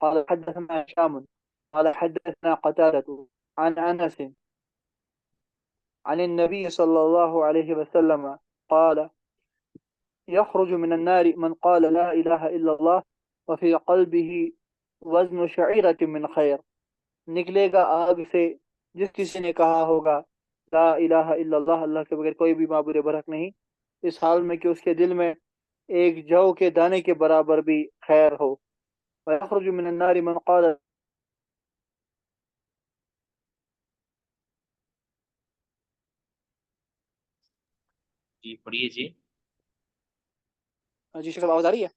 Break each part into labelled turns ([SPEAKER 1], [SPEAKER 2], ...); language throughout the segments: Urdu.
[SPEAKER 1] قال حدثنا هشام قال حدثنا قتادة عن أنس عن النبي صلى الله عليه وسلم قال يخرج من النار من قال لا إله إلا الله وفي قلبه وزن شعيرة من خير، نکلے گا آگ سے جس کسی نے کہا ہوگا لا الہ الا اللہ، اللہ کے بغیر کوئی بھی معبود برحق نہیں، اس حال میں کہ اس کے دل میں ایک جو کے دانے کے برابر بھی خیر ہو۔ ويخرج من النار من قال،
[SPEAKER 2] جی پڑھیے جی،
[SPEAKER 1] جی شیخ صاحب آواز آ رہی ہے؟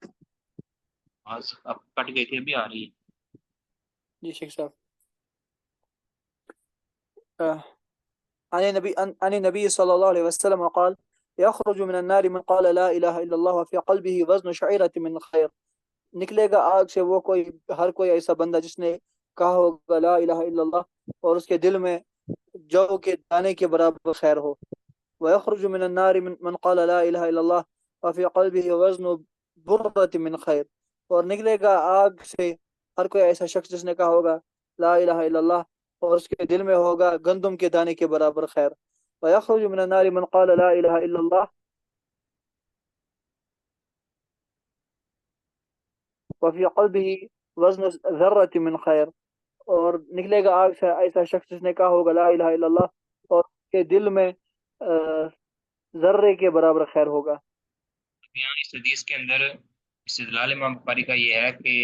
[SPEAKER 2] آواز اب کٹ گئی تھی، ابھی آ رہی ہے۔
[SPEAKER 1] جی شیخ صاحب عن النبي صلى الله عليه وسلم قال يخرج من النار من قال لا إله إلا الله وفي قلبه وزن شعيرة من خير. نکلے گا آگ سے وہ کوئی ہر کوئی ایسا بندہ جس نے کہا ہوگا لا الہ الا اللہ اور اس کے دل میں جو کے دانے کے برابر خیر ہو. ويخرج من النار من قال لا الہ الا اللہ وفي قلبه وزن برة من خیر. اور نکلے گا آگ سے ہر کوئی ایسا شخص جس نے کہا ہوگا لا الہ الا اللہ اور اس کے دل میں ہوگا گندم کے دانے کے برابر خیر. ويخرج من النار من قال لا الہ الا اللہ وفي قلبه وزن ذرة من خیر. اور نکلے گا آگ سے ایسا شخص جس نے کہا ہوگا لا الہ الا اللہ اور اس کے دل میں ذرے کے برابر خیر ہوگا.
[SPEAKER 2] یہاں اس حدیث کے اندر استدلال امام بخاری کا یہ ہے کہ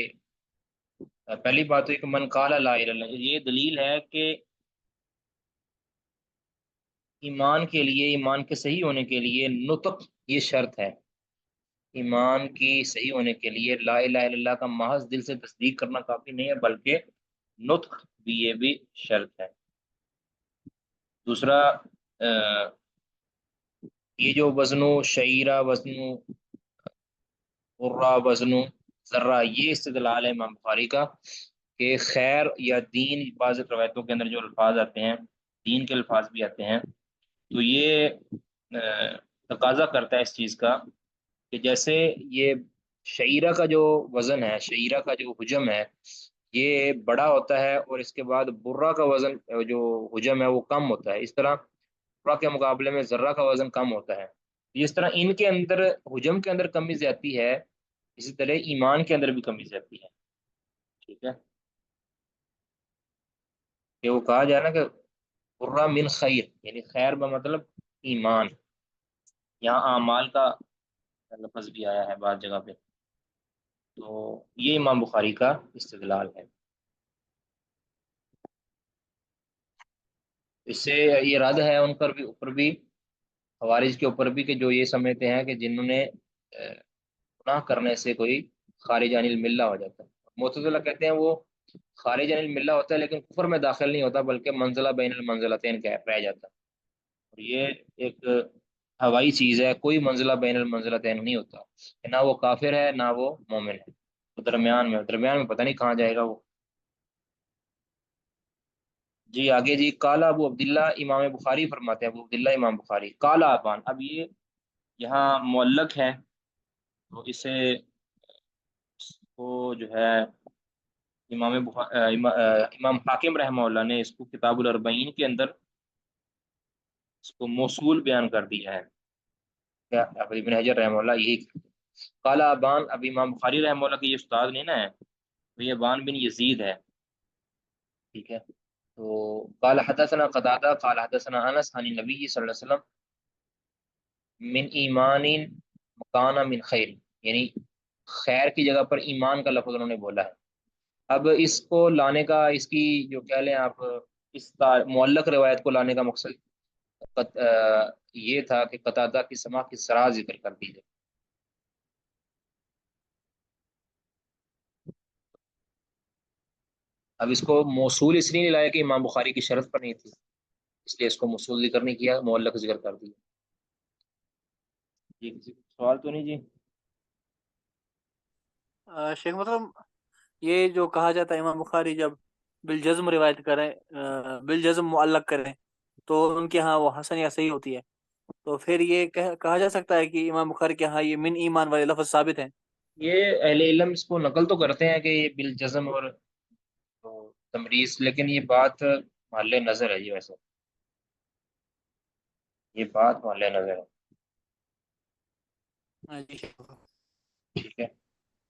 [SPEAKER 2] پہلی بات تو کہ من قال لا الہ الا اللہ، یہ دلیل ہے کہ ایمان کے لیے، ایمان کے صحیح ہونے کے لیے نطق یہ شرط ہے. ایمان کی صحیح ہونے کے لیے لا الہ الا اللہ کا محض دل سے تصدیق کرنا کافی نہیں ہے، بلکہ نطق بھی یہ بھی شرط ہے. دوسرا یہ جو وزن و شعیرہ، وزن غرہ، وزن ذرہ، یہ استدلال ہے امام بخاری کا کہ خیر یا دین، بعض روایتوں کے اندر جو الفاظ آتے ہیں دین کے الفاظ بھی آتے ہیں، تو یہ تقاضا کرتا ہے اس چیز کا کہ جیسے یہ شعیرہ کا جو وزن ہے، شعیرہ کا جو حجم ہے یہ بڑا ہوتا ہے، اور اس کے بعد برہ کا وزن جو حجم ہے وہ کم ہوتا ہے. اس طرح برہ کے مقابلے میں ذرہ کا وزن کم ہوتا ہے. اس طرح ان کے اندر حجم کے اندر کمی زیادتی ہے، اسی طرح ایمان کے اندر بھی کمی زیادتی ہے. ٹھیک ہے، کہ وہ کہا جائے نا کہ برہ من خیر، یعنی خیر مطلب ایمان. یہاں اعمال کا لفظ بھی آیا ہے بعض جگہ پہ. تو یہ امام بخاری کا استدلال ہے. اس سے یہ رد ہے ان پر بھی، اوپر بھی خوارج کے اوپر بھی، کہ جو یہ سمجھتے ہیں کہ جنہوں نے گناہ کرنے سے کوئی خارج عن الملہ ہو جاتا ہے. معتزلہ کہتے ہیں وہ خارج عن الملہ ہوتا ہے لیکن کفر میں داخل نہیں ہوتا، بلکہ منزلہ بین المنزلتین کا رہ جاتا ہے. اور یہ ایک ہوائی چیز ہے، کوئی منزلہ بین المنزلتین نہیں ہوتا، کہ نہ وہ کافر ہے نہ وہ مومن ہے، وہ درمیان میں پتہ نہیں کہاں جائے گا وہ. جی آگے جی، کالا ابو عبداللہ، امام بخاری فرماتے ہیں، ابو عبداللہ امام بخاری، کالا ابان. اب یہ یہاں معلق ہے تو اسے کو جو ہے امام حاکم رحمہ اللہ نے اس کو کتاب الاربعین کے اندر اس کو موصول بیان کر دیا ہے. کیا ابن حجر رحمہ اللہ یہی کالا ابان. اب امام بخاری رحمہ اللہ کے یہ استاد نہیں نا ہے، تو یہ ابان بن یزید ہے. ٹھیک ہے، تو قال حدثنا قتادہ قال حدثنا انس عن النبی صلی اللہ علیہ وسلم من ایمان مکان من خیر، یعنی خیر کی جگہ پر ایمان کا لفظ انہوں نے بولا ہے. اب اس کو لانے کا، اس کی جو کہہ لیں آپ، اس معلق روایت کو لانے کا مقصد یہ تھا کہ قتادہ کی سماع کی سراح ذکر کر دی جائے. اب اس کو موصول اس لیے نہیں لایا کہ امام بخاری کی شرط پر نہیں تھی، اس لیے اس کو موصول ذکر نہیں کیا، معلق ذکر کر دیا. جی کسی کو سوال تو نہیں جی؟
[SPEAKER 1] شیخ مطلب یہ جو کہا جاتا ہے امام بخاری جب بالجزم روایت کریں، بالجزم معلق کریں تو ان کے ہاں وہ حسن یا صحیح ہوتی ہے، تو پھر یہ کہا جا سکتا ہے کہ امام بخاری کے ہاں یہ من ایمان والے لفظ ثابت ہیں.
[SPEAKER 2] یہ اہل علم اس کو نقل تو کرتے ہیں کہ یہ بالجزم اور تمریز، لیکن یہ بات محل نظر ہے جی. ویسے یہ بات محل نظر ہے.
[SPEAKER 1] جی
[SPEAKER 2] ٹھیک ہے،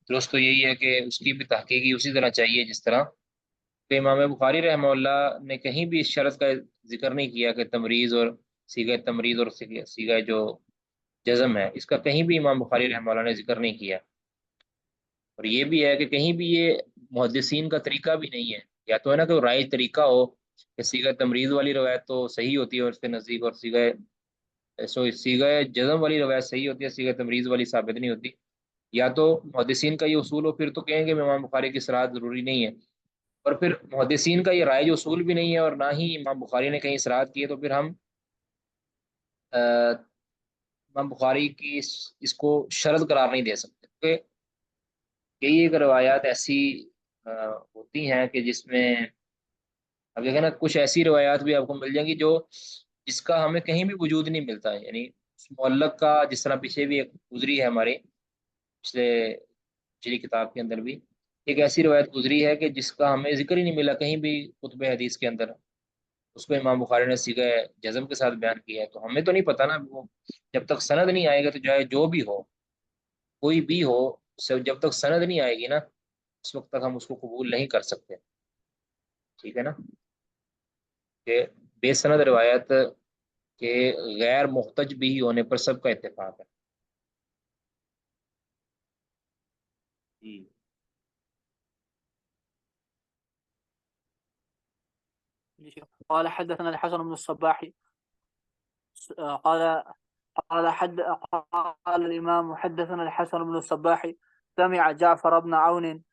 [SPEAKER 2] درست تو یہی ہے کہ اس کی بھی تحقیقی اسی طرح چاہیے جس طرح کہ امام بخاری رحمہ اللہ نے کہیں بھی اس شرط کا ذکر نہیں کیا کہ تمریز اور تمریز اور سیغہ جو جزم ہے اس کا کہیں بھی امام بخاری رحمہ اللہ نے ذکر نہیں کیا. اور یہ بھی ہے کہ کہیں بھی یہ محدثین کا طریقہ بھی نہیں ہے. یا تو ہے نا کہ رائج طریقہ ہو کہ سیغہ تمریز والی روایت تو صحیح ہوتی ہے اور اس کے نزدیک، اور سیغہ جزم والی روایت صحیح ہوتی ہے، سیغہ تمریز والی ثابت نہیں ہوتی. یا تو محدثین کا یہ اصول ہو، پھر تو کہیں گے امام بخاری کی صراحت ضروری نہیں ہے. اور پھر محدثین کا یہ رائج اصول بھی نہیں ہے اور نہ ہی امام بخاری نے کہیں صراحت کی ہے، تو پھر ہم امام بخاری کی اس کو شرط قرار نہیں دے سکتے، کیونکہ کئی ایک روایات ایسی ہوتی ہیں کہ جس میں اب دیکھیں نا، کچھ ایسی روایات بھی آپ کو مل جائیں گی جو جس کا ہمیں کہیں بھی وجود نہیں ملتا ہے، یعنی اس معلق کا، جس طرح پیچھے بھی ایک گزری ہے ہمارے پچھلے پچھلی کتاب کے اندر بھی ایک ایسی روایت گزری ہے کہ جس کا ہمیں ذکر ہی نہیں ملا کہیں بھی کتب حدیث کے اندر، اس کو امام بخاری نے صیغہ جزم کے ساتھ بیان کیا ہے، تو ہمیں تو نہیں پتا نا وہ، جب تک سند نہیں آئے گا تو چاہے جو بھی ہو، کوئی بھی ہو، جب تک سند نہیں آئے گی نا اس وقت تک ہم اس کو قبول نہیں کر سکتے، ٹھیک ہے نا، کہ بے سند روایت کے غیر محتج بھی ہونے پر سب کا اتفاق ہے جی۔
[SPEAKER 1] قال حدثنا الحسن بن الصباح قال قال الإمام حدثنا الحسن بن الصباح سمع جعفر بن عون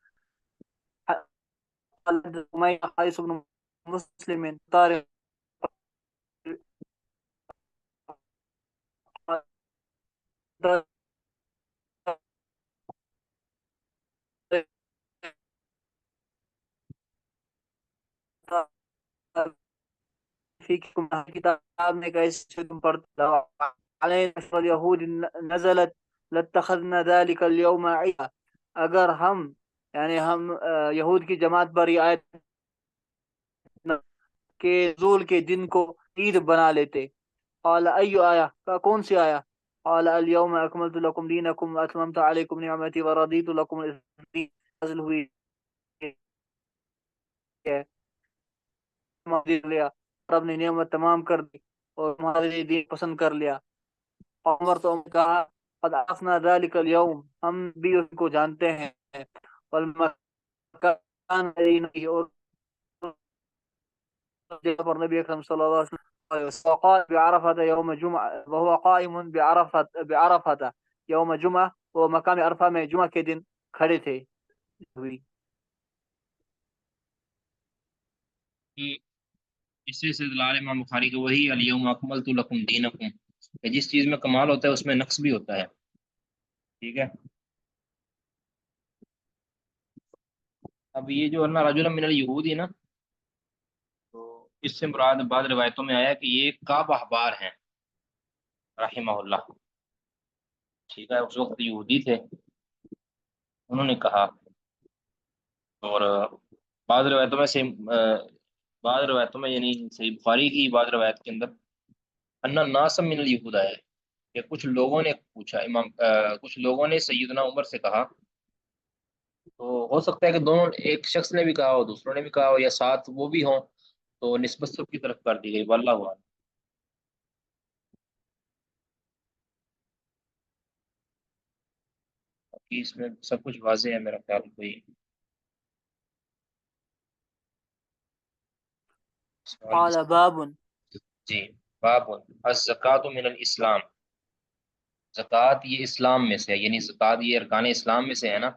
[SPEAKER 1] قال أمية قيس بن مسلم طارق فيكم أهل الكتاب نے کیسے تم پڑھتے علیہ اليهود نزلت لاتخذنا ذلك اليوم عيدا، اگر ہم یعنی ہم یہود کی جماعت پر یہ آیت کہ نزول کے دن کو عید بنا لیتے۔ قال ای آیا، کا کون سی آیا؟ قال اليوم اکملت لكم دینکم واتممت علیکم نعمتی ورضیت لكم الاسلام نازل ہوئی ہے، لیا رب نے نعمت تمام کر دی اور ہمارے لیے دین پسند کر لیا۔ عمر تو کہا قد عرفنا ذلك اليوم، ہم بھی اس کو جانتے ہیں، والمکان اور پر نبی اکرم صلی اللہ علیہ وسلم وقال بعرفة يوم جمعة وهو قائم بعرفة يوم جمعة، وہ مقام عرفہ میں جمعہ کے دن کھڑے تھے ہوئی۔
[SPEAKER 2] اس سے استدلال امام بخاری کے وہی الیوم اکملت لکم دینکم، کہ جس چیز میں کمال ہوتا ہے اس میں نقص بھی ہوتا ہے، ٹھیک ہے۔ اب یہ جو اللہ رجل من الیہود ہے نا، تو اس سے مراد بعض روایتوں میں آیا کہ یہ کعب احبار ہیں رحمہ اللہ، ٹھیک ہے، اس وقت یہودی تھے، انہوں نے کہا، اور بعض روایتوں میں سے بعض روایتوں میں یعنی صحیح بخاری کی بعض روایت کے اندر ان الناس من الیہود آیا ہے کہ کچھ لوگوں نے پوچھا کچھ لوگوں نے سیدنا عمر سے کہا، تو ہو سکتا ہے کہ دونوں، ایک شخص نے بھی کہا ہو دوسروں نے بھی کہا ہو یا ساتھ وہ بھی ہوں، تو نسبت سب کی طرف کر دی گئی، واللہ اعلم۔ باقی اس میں سب کچھ واضح ہے میرا خیال، کوئی سوال
[SPEAKER 1] قال باب
[SPEAKER 2] جی۔ باب الزکات من الاسلام، زکوٰۃ یہ اسلام میں سے ہے، یعنی زکوٰۃ یہ ارکان اسلام میں سے ہے نا،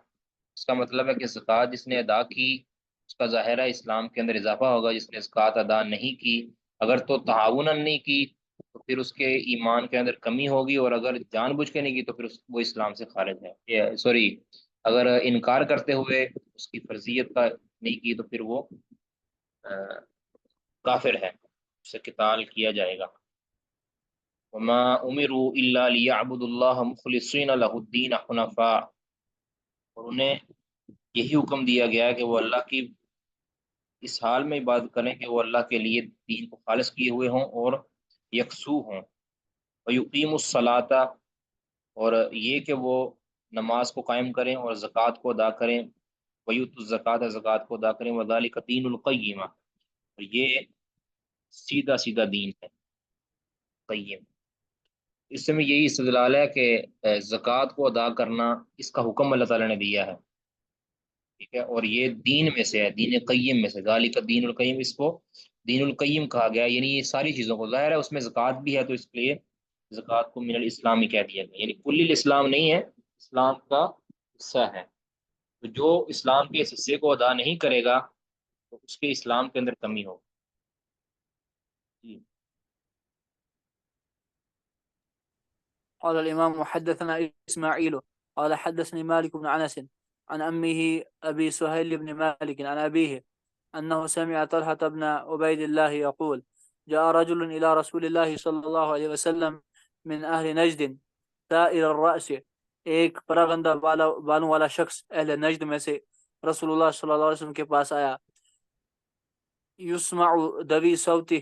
[SPEAKER 2] اس کا مطلب ہے کہ زکوٰۃ جس نے ادا کی اس کا ظاہرہ اسلام کے اندر اضافہ ہوگا، جس نے زکوٰۃ ادا نہیں کی، اگر تو تعاون نہیں کی تو پھر اس کے ایمان کے اندر کمی ہوگی، اور اگر جان بوجھ کے نہیں کی تو پھر وہ اسلام سے خارج ہے، سوری، اگر انکار کرتے ہوئے اس کی فرضیت کا نہیں کی تو پھر وہ کافر ہے، اس سے قتال کیا جائے گا۔ وما امروا الا ليعبدوا الله مخلصين له الدين حنفاء، اور انہیں یہی حکم دیا گیا کہ وہ اللہ کی اس حال میں عبادت کریں کہ وہ اللہ کے لیے دین کو خالص کیے ہوئے ہوں اور یکسو ہوں، ویقیم الصلاۃ، اور یہ کہ وہ نماز کو قائم کریں اور زکوٰۃ کو ادا کریں، ویؤت الزکات، زکوٰۃ کو ادا کریں، وذالک دین القیمہ، اور یہ سیدھا سیدھا دین ہے قیم۔ اس سے میں یہی استدلال ہے کہ زکوٰۃ کو ادا کرنا اس کا حکم اللہ تعالیٰ نے دیا ہے، ٹھیک ہے، اور یہ دین میں سے ہے، دین قیم میں سے، ذالک دین القیم، اس کو دین القیم کہا گیا، یعنی یہ ساری چیزوں کو، ظاہر ہے اس میں زکوٰۃ بھی ہے تو اس لیے زکوٰۃ کو من الاسلام ہی کہہ دیا گیا، یعنی کل الاسلام نہیں ہے، اسلام کا حصہ ہے، تو جو اسلام کے اس حصے کو ادا نہیں کرے گا تو اس کے اسلام کے اندر کمی ہوگی جی۔
[SPEAKER 1] قال الإمام حدثنا إسماعيل قال حدثني مالك بن أنس عن أمه أبي سهيل بن مالك عن أبيه أنه سمع طلحة بن عبيد الله يقول جاء رجل إلى رسول الله صلى الله عليه وسلم من أهل نجد سائر الرأس، ایک پراگندہ بالوں والا شخص اہل نجد میں سے رسول اللہ صلی اللہ علیہ وسلم کے پاس آیا. یسمع دوی صوتی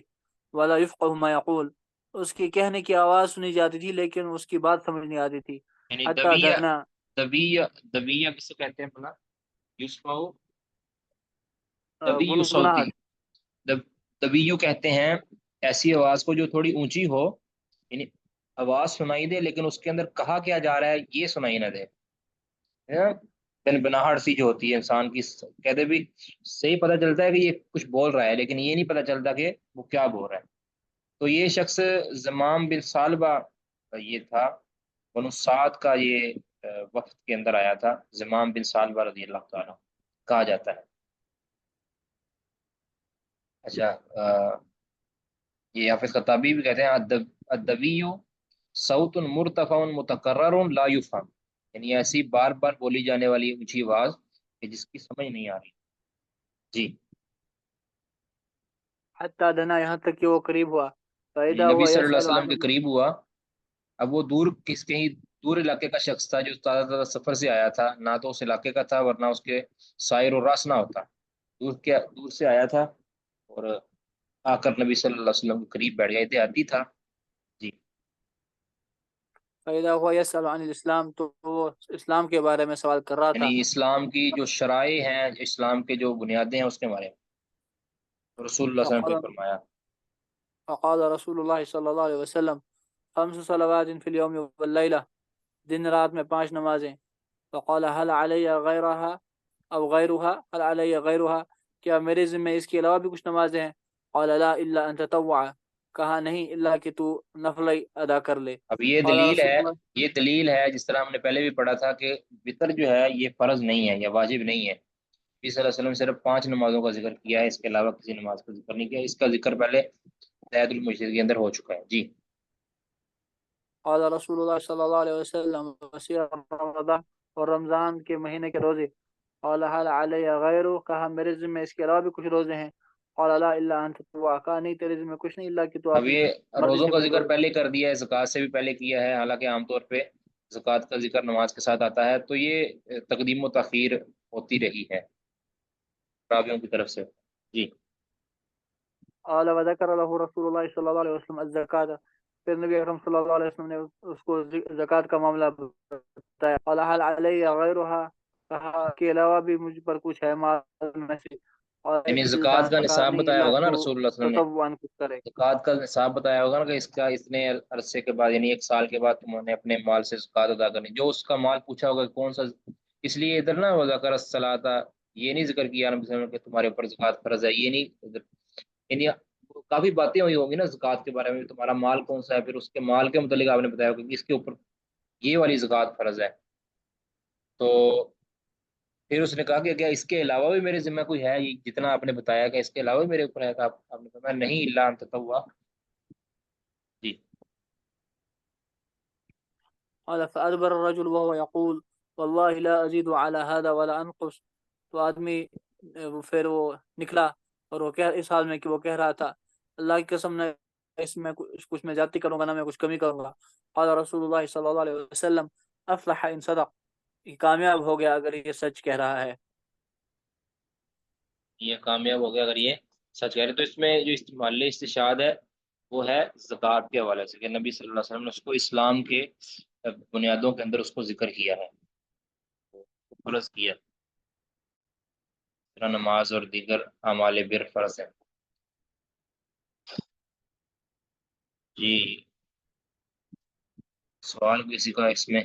[SPEAKER 1] ولا یفقہ ما یقول، اس کی کہنے کی آواز سنی جاتی تھی لیکن اس کی بات سمجھ نہیں آتی تھی.
[SPEAKER 2] یعنی
[SPEAKER 1] حتی دنا
[SPEAKER 2] دبیہ کس کو کہتے ہیں بلا؟ یسمع دبیو صوتی،
[SPEAKER 1] گنگناہٹ.
[SPEAKER 2] دبیو کہتے ہیں ایسی آواز کو جو تھوڑی اونچی ہو، یعنی آواز سنائی دے لیکن اس کے اندر کہا کیا جا رہا ہے یہ سنائی نہ دے. بناہٹ سی جو ہوتی ہے انسان کی، کہتے بھی صحیح پتہ چلتا ہے کہ یہ کچھ بول رہا ہے لیکن یہ نہیں پتہ چلتا کہ وہ کیا بول رہا ہے. تو یہ شخص زمام بن سالبہ یہ تھا، بنو سعد کا یہ وقت کے اندر آیا تھا. زمام بن سالبہ رضی اللہ تعالیٰ کہا جاتا ہے. اچھا یہ حافظ خطابی بھی کہتے ہیں ادبیو صوت مرتفع متکرر لا یفہم، یعنی ایسی بار بار بولی جانے والی اونچی آواز کہ جس کی سمجھ نہیں آ رہی. جی
[SPEAKER 1] حتی دنا، یہاں تک کہ وہ قریب ہوا.
[SPEAKER 2] یعنی
[SPEAKER 1] فَإِذَا
[SPEAKER 2] نبی
[SPEAKER 1] هُوَ
[SPEAKER 2] صلی اللہ علیہ
[SPEAKER 1] يَسْأَلُ
[SPEAKER 2] وسلم
[SPEAKER 1] عَنِ
[SPEAKER 2] کے قریب ہوا. اب وہ دور کہیں دور علاقے کا شخص تھا جو زیادہ سفر سے آیا تھا، نہ تو اس علاقے کا تھا ورنہ اس کے سائر و راس نہ ہوتا. دور سے آیا تھا اور آ کر نبی صلی اللہ علیہ وسلم کے قریب بیٹھ گیا، اتحادی تھا. جی
[SPEAKER 1] فَإِذَا هُوَ يَسْأَلُ عَنِ الْإِسْلَامِ، تو وہ اسلام کے بارے میں سوال کر رہا تھا.
[SPEAKER 2] یعنی اسلام کی جو شرائع ہیں، اسلام کے جو بنیادیں ہیں اس کے بارے میں رسول اللہ صلی اللہ علیہ وسلم
[SPEAKER 1] فقال
[SPEAKER 2] کو فرمایا.
[SPEAKER 1] فقال رسول اللہ صلی اللہ علیہ وسلم خمس صلوات فی اليوم واللیلہ، دن رات میں 5 نمازیں. فقال هل علی غیرها او غیرها، هل علی غیرها، کیا میرے ذمہ اس کے علاوہ بھی کچھ نمازیں ہیں؟ قال لا الا ان تطوع، کہا نہیں الا کہ تو نفل ادا کر لے.
[SPEAKER 2] اب یہ
[SPEAKER 1] قال
[SPEAKER 2] دلیل
[SPEAKER 1] رسول
[SPEAKER 2] ہے،
[SPEAKER 1] اللہ
[SPEAKER 2] یہ دلیل ہے جس طرح ہم نے پہلے بھی پڑھا تھا کہ وطر جو ہے یہ فرض نہیں ہے یا واجب نہیں ہے. نبی صلی اللہ علیہ وسلم نے صرف 5 نمازوں کا ذکر کیا ہے، اس کے علاوہ کسی نماز کا ذکر نہیں کیا. اس کا ذکر پہلے زید المجد کے اندر ہو چکا ہے. جی
[SPEAKER 1] قال رسول اللہ صلی اللہ علیہ وسلم وسیع رمضان، اور رمضان کے مہینے کے روزے. قال هل علی غیرہ، کہا میرے ذمہ اس کے علاوہ بھی کچھ روزے ہیں؟ قال لا الا ان تطوع، کہا نہیں تیرے ذمہ کچھ نہیں الا کہ تو
[SPEAKER 2] اب
[SPEAKER 1] اپنی
[SPEAKER 2] یہ
[SPEAKER 1] مرضی
[SPEAKER 2] روزوں
[SPEAKER 1] سے
[SPEAKER 2] کا
[SPEAKER 1] کچھ
[SPEAKER 2] ذکر
[SPEAKER 1] روزے.
[SPEAKER 2] پہلے کر دیا ہے، زکوٰۃ سے بھی پہلے کیا ہے، حالانکہ عام طور پہ زکوٰۃ کا ذکر نماز کے ساتھ آتا ہے. تو یہ تقدیم و تاخیر ہوتی رہی ہے راویوں کی طرف سے. جی
[SPEAKER 1] قال وذكر له رسول اللہ صلی اللہ علیہ وسلم الزکاة، پھر نبی اکرم صلی اللہ علیہ وسلم نے اس کو زکوٰۃ کا معاملہ بتایا. قال هل علی غیرها، کہا کے علاوہ بھی مجھ پر کچھ ہے مال میں سے؟ اور
[SPEAKER 2] یعنی
[SPEAKER 1] الا،
[SPEAKER 2] زکوٰۃ کا
[SPEAKER 1] کہا
[SPEAKER 2] نصاب
[SPEAKER 1] نہیں
[SPEAKER 2] بتایا
[SPEAKER 1] الا
[SPEAKER 2] ہوگا نا
[SPEAKER 1] تو
[SPEAKER 2] رسول اللہ صلی اللہ علیہ وسلم نے،
[SPEAKER 1] تطوعا کچھ کرے.
[SPEAKER 2] زکوٰۃ کا نصاب بتایا ہوگا نا کہ اس کا اتنے عرصے کے بعد یعنی 1 سال کے بعد تم نے اپنے مال سے زکوٰۃ ادا کرنی. جو اس کا مال پوچھا ہوگا کہ کون سا، اس لیے ادھر نا وذکر الصلاۃ یہ نہیں ذکر کیا نبی صلی اللہ علیہ وسلم کہ تمہارے اوپر زکوٰۃ فرض ہے، یہ نہیں ادھر. یعنی کافی باتیں ہوئی ہوں گی نا زکوٰۃ کے بارے میں، تمہارا مال کون سا ہے، پھر اس کے مال کے متعلق آپ نے بتایا ہوگا کہ اس کے اوپر یہ والی زکوٰۃ فرض ہے. تو پھر اس نے کہا کہ کیا اس کے علاوہ بھی میرے ذمہ کوئی ہے، یہ جتنا آپ نے بتایا کہ اس کے علاوہ بھی میرے اوپر ہے، تو آپ نے فرمایا نہیں الا ان تطوع. جی
[SPEAKER 1] قال فأدبر الرجل وهو يقول والله لا أزيد على هذا ولا أنقص، تو آدمی پھر وہ نکلا اور وہ اس حال میں کہ وہ کہہ رہا تھا اللہ کی قسم نہ اس میں کچھ میں زیادتی کروں گا نہ میں کچھ کمی کروں گا. قال رسول اللہ صلی اللہ علیہ وسلم افلح ان صدق، یہ کامیاب ہو گیا اگر یہ سچ کہہ رہا ہے.
[SPEAKER 2] یہ کامیاب ہو گیا اگر یہ سچ کہہ رہے. تو اس میں جو استعمال استشہاد ہے وہ ہے زکوٰۃ کے حوالے سے کہ نبی صلی اللہ علیہ وسلم نے اس کو اسلام کے بنیادوں کے اندر اس کو ذکر کیا ہے، فرض کیا. نماز اور دیگر اعمال بر فرض ہیں. جی سوال کسی کا اس میں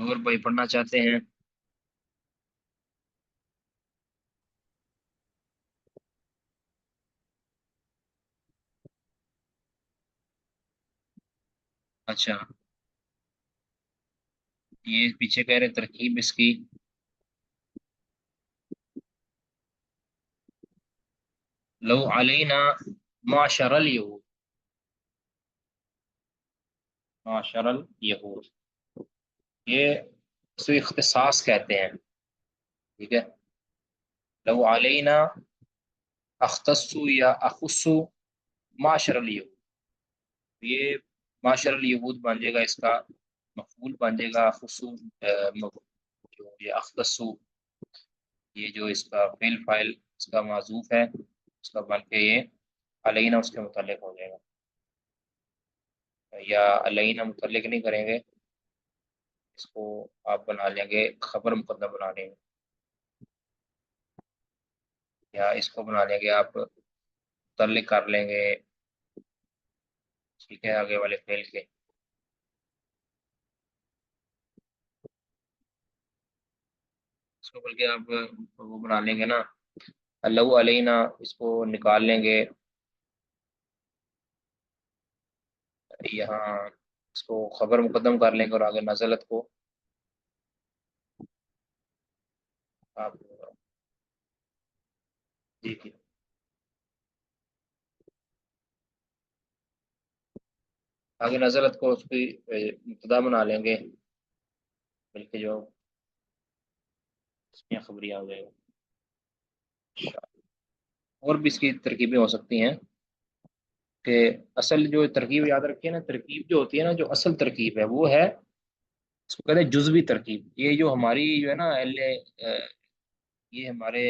[SPEAKER 2] اور بھائی پڑھنا چاہتے ہیں؟ اچھا یہ پیچھے کہہ رہے ترکیب اس کی لو علینا معاشر الیہود، معاشر الیہود، یہ اس کو اختصاص کہتے ہیں، ٹھیک ہے. لو علینا اختص یا اخص معاشر الیہود، یہ معاشر الیہود بن جائے گا، اس کا مفعول بن جائے گا اخص، جو یہ اختص، یہ جو اس کا فعل فاعل اس کا معذوف ہے، اس کا بن کے یہ علینا اس کے متعلق ہو جائے گا. یا علینا متعلق نہیں کریں گے، اس کو آپ بنا لیں گے خبر مقدم بنا لیں گے، یا اس کو بنا لیں گے آپ متعلق کر لیں گے، ٹھیک ہے، آگے والے فعل کے. اس کو بلکہ آپ وہ بنا لیں گے نا، اللہ علینا، اس کو نکال لیں گے یہاں، اس کو خبر مقدم کر لیں گے اور آگے نزلت کو آپ، جی جی، آگے نزلت کو اس کی مبتدا بنا لیں گے، بلکہ جو اس میں خبریاں ہو جائے گا. اور بھی اس کی ترکیبیں ہو سکتی ہیں، کہ اصل جو ترکیب یاد رکھیے نا، ترکیب جو ہوتی ہے نا، جو اصل ترکیب ہے وہ ہے، اس کو کہتے ہیں جزوی ترکیب. یہ جو ہماری جو ہے نا یہ ہمارے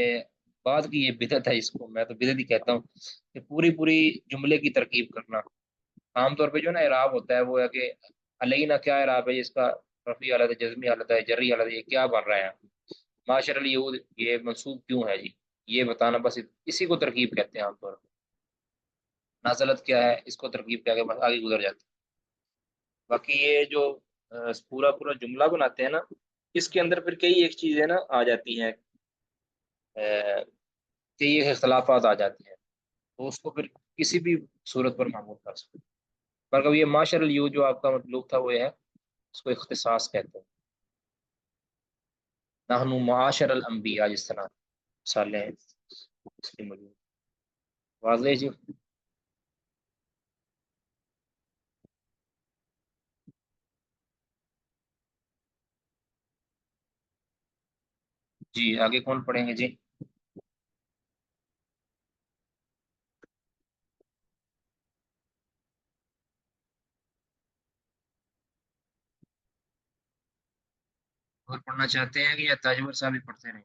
[SPEAKER 2] بعد کی یہ بدعت ہے، اس کو میں تو بدعت ہی کہتا ہوں، کہ پوری پوری جملے کی ترکیب کرنا. عام طور پہ جو ہے نا اعراب ہوتا ہے وہ ہے کہ علینا کیا اعراب ہے اس کا، رفعی حالت ہے، جزمی حالت ہے، جری حالت ہے، یہ کیا بن رہا ہے، معاشر الیہود یہ منصوب کیوں ہے جی، یہ بتانا، بس اسی کو ترکیب کہتے ہیں عام طور پہ. نازلت کیا ہے، اس کو ترکیب کیا کہ بس آگے گزر جاتے ہیں. باقی یہ جو پورا پورا جملہ بناتے ہیں نا، اس کے اندر پھر کئی ایک چیزیں نا آ جاتی ہیں، کئی ایک اختلافات آ جاتے ہیں، تو اس کو پھر کسی بھی صورت پر معمول کر سکتے ہیں. پر کب یہ معاشر الیہود جو آپ کا مطلوب تھا وہ ہے، اس کو اختصاص کہتے ہیں. نحن معاشر الانبیاء، جس طرح مثالیں اس کی موجود، واضح جی. جی آگے کون پڑھیں گے جی؟ اور پڑھنا چاہتے ہیں کہ یا تاجور صاحب ہی پڑھتے رہیں؟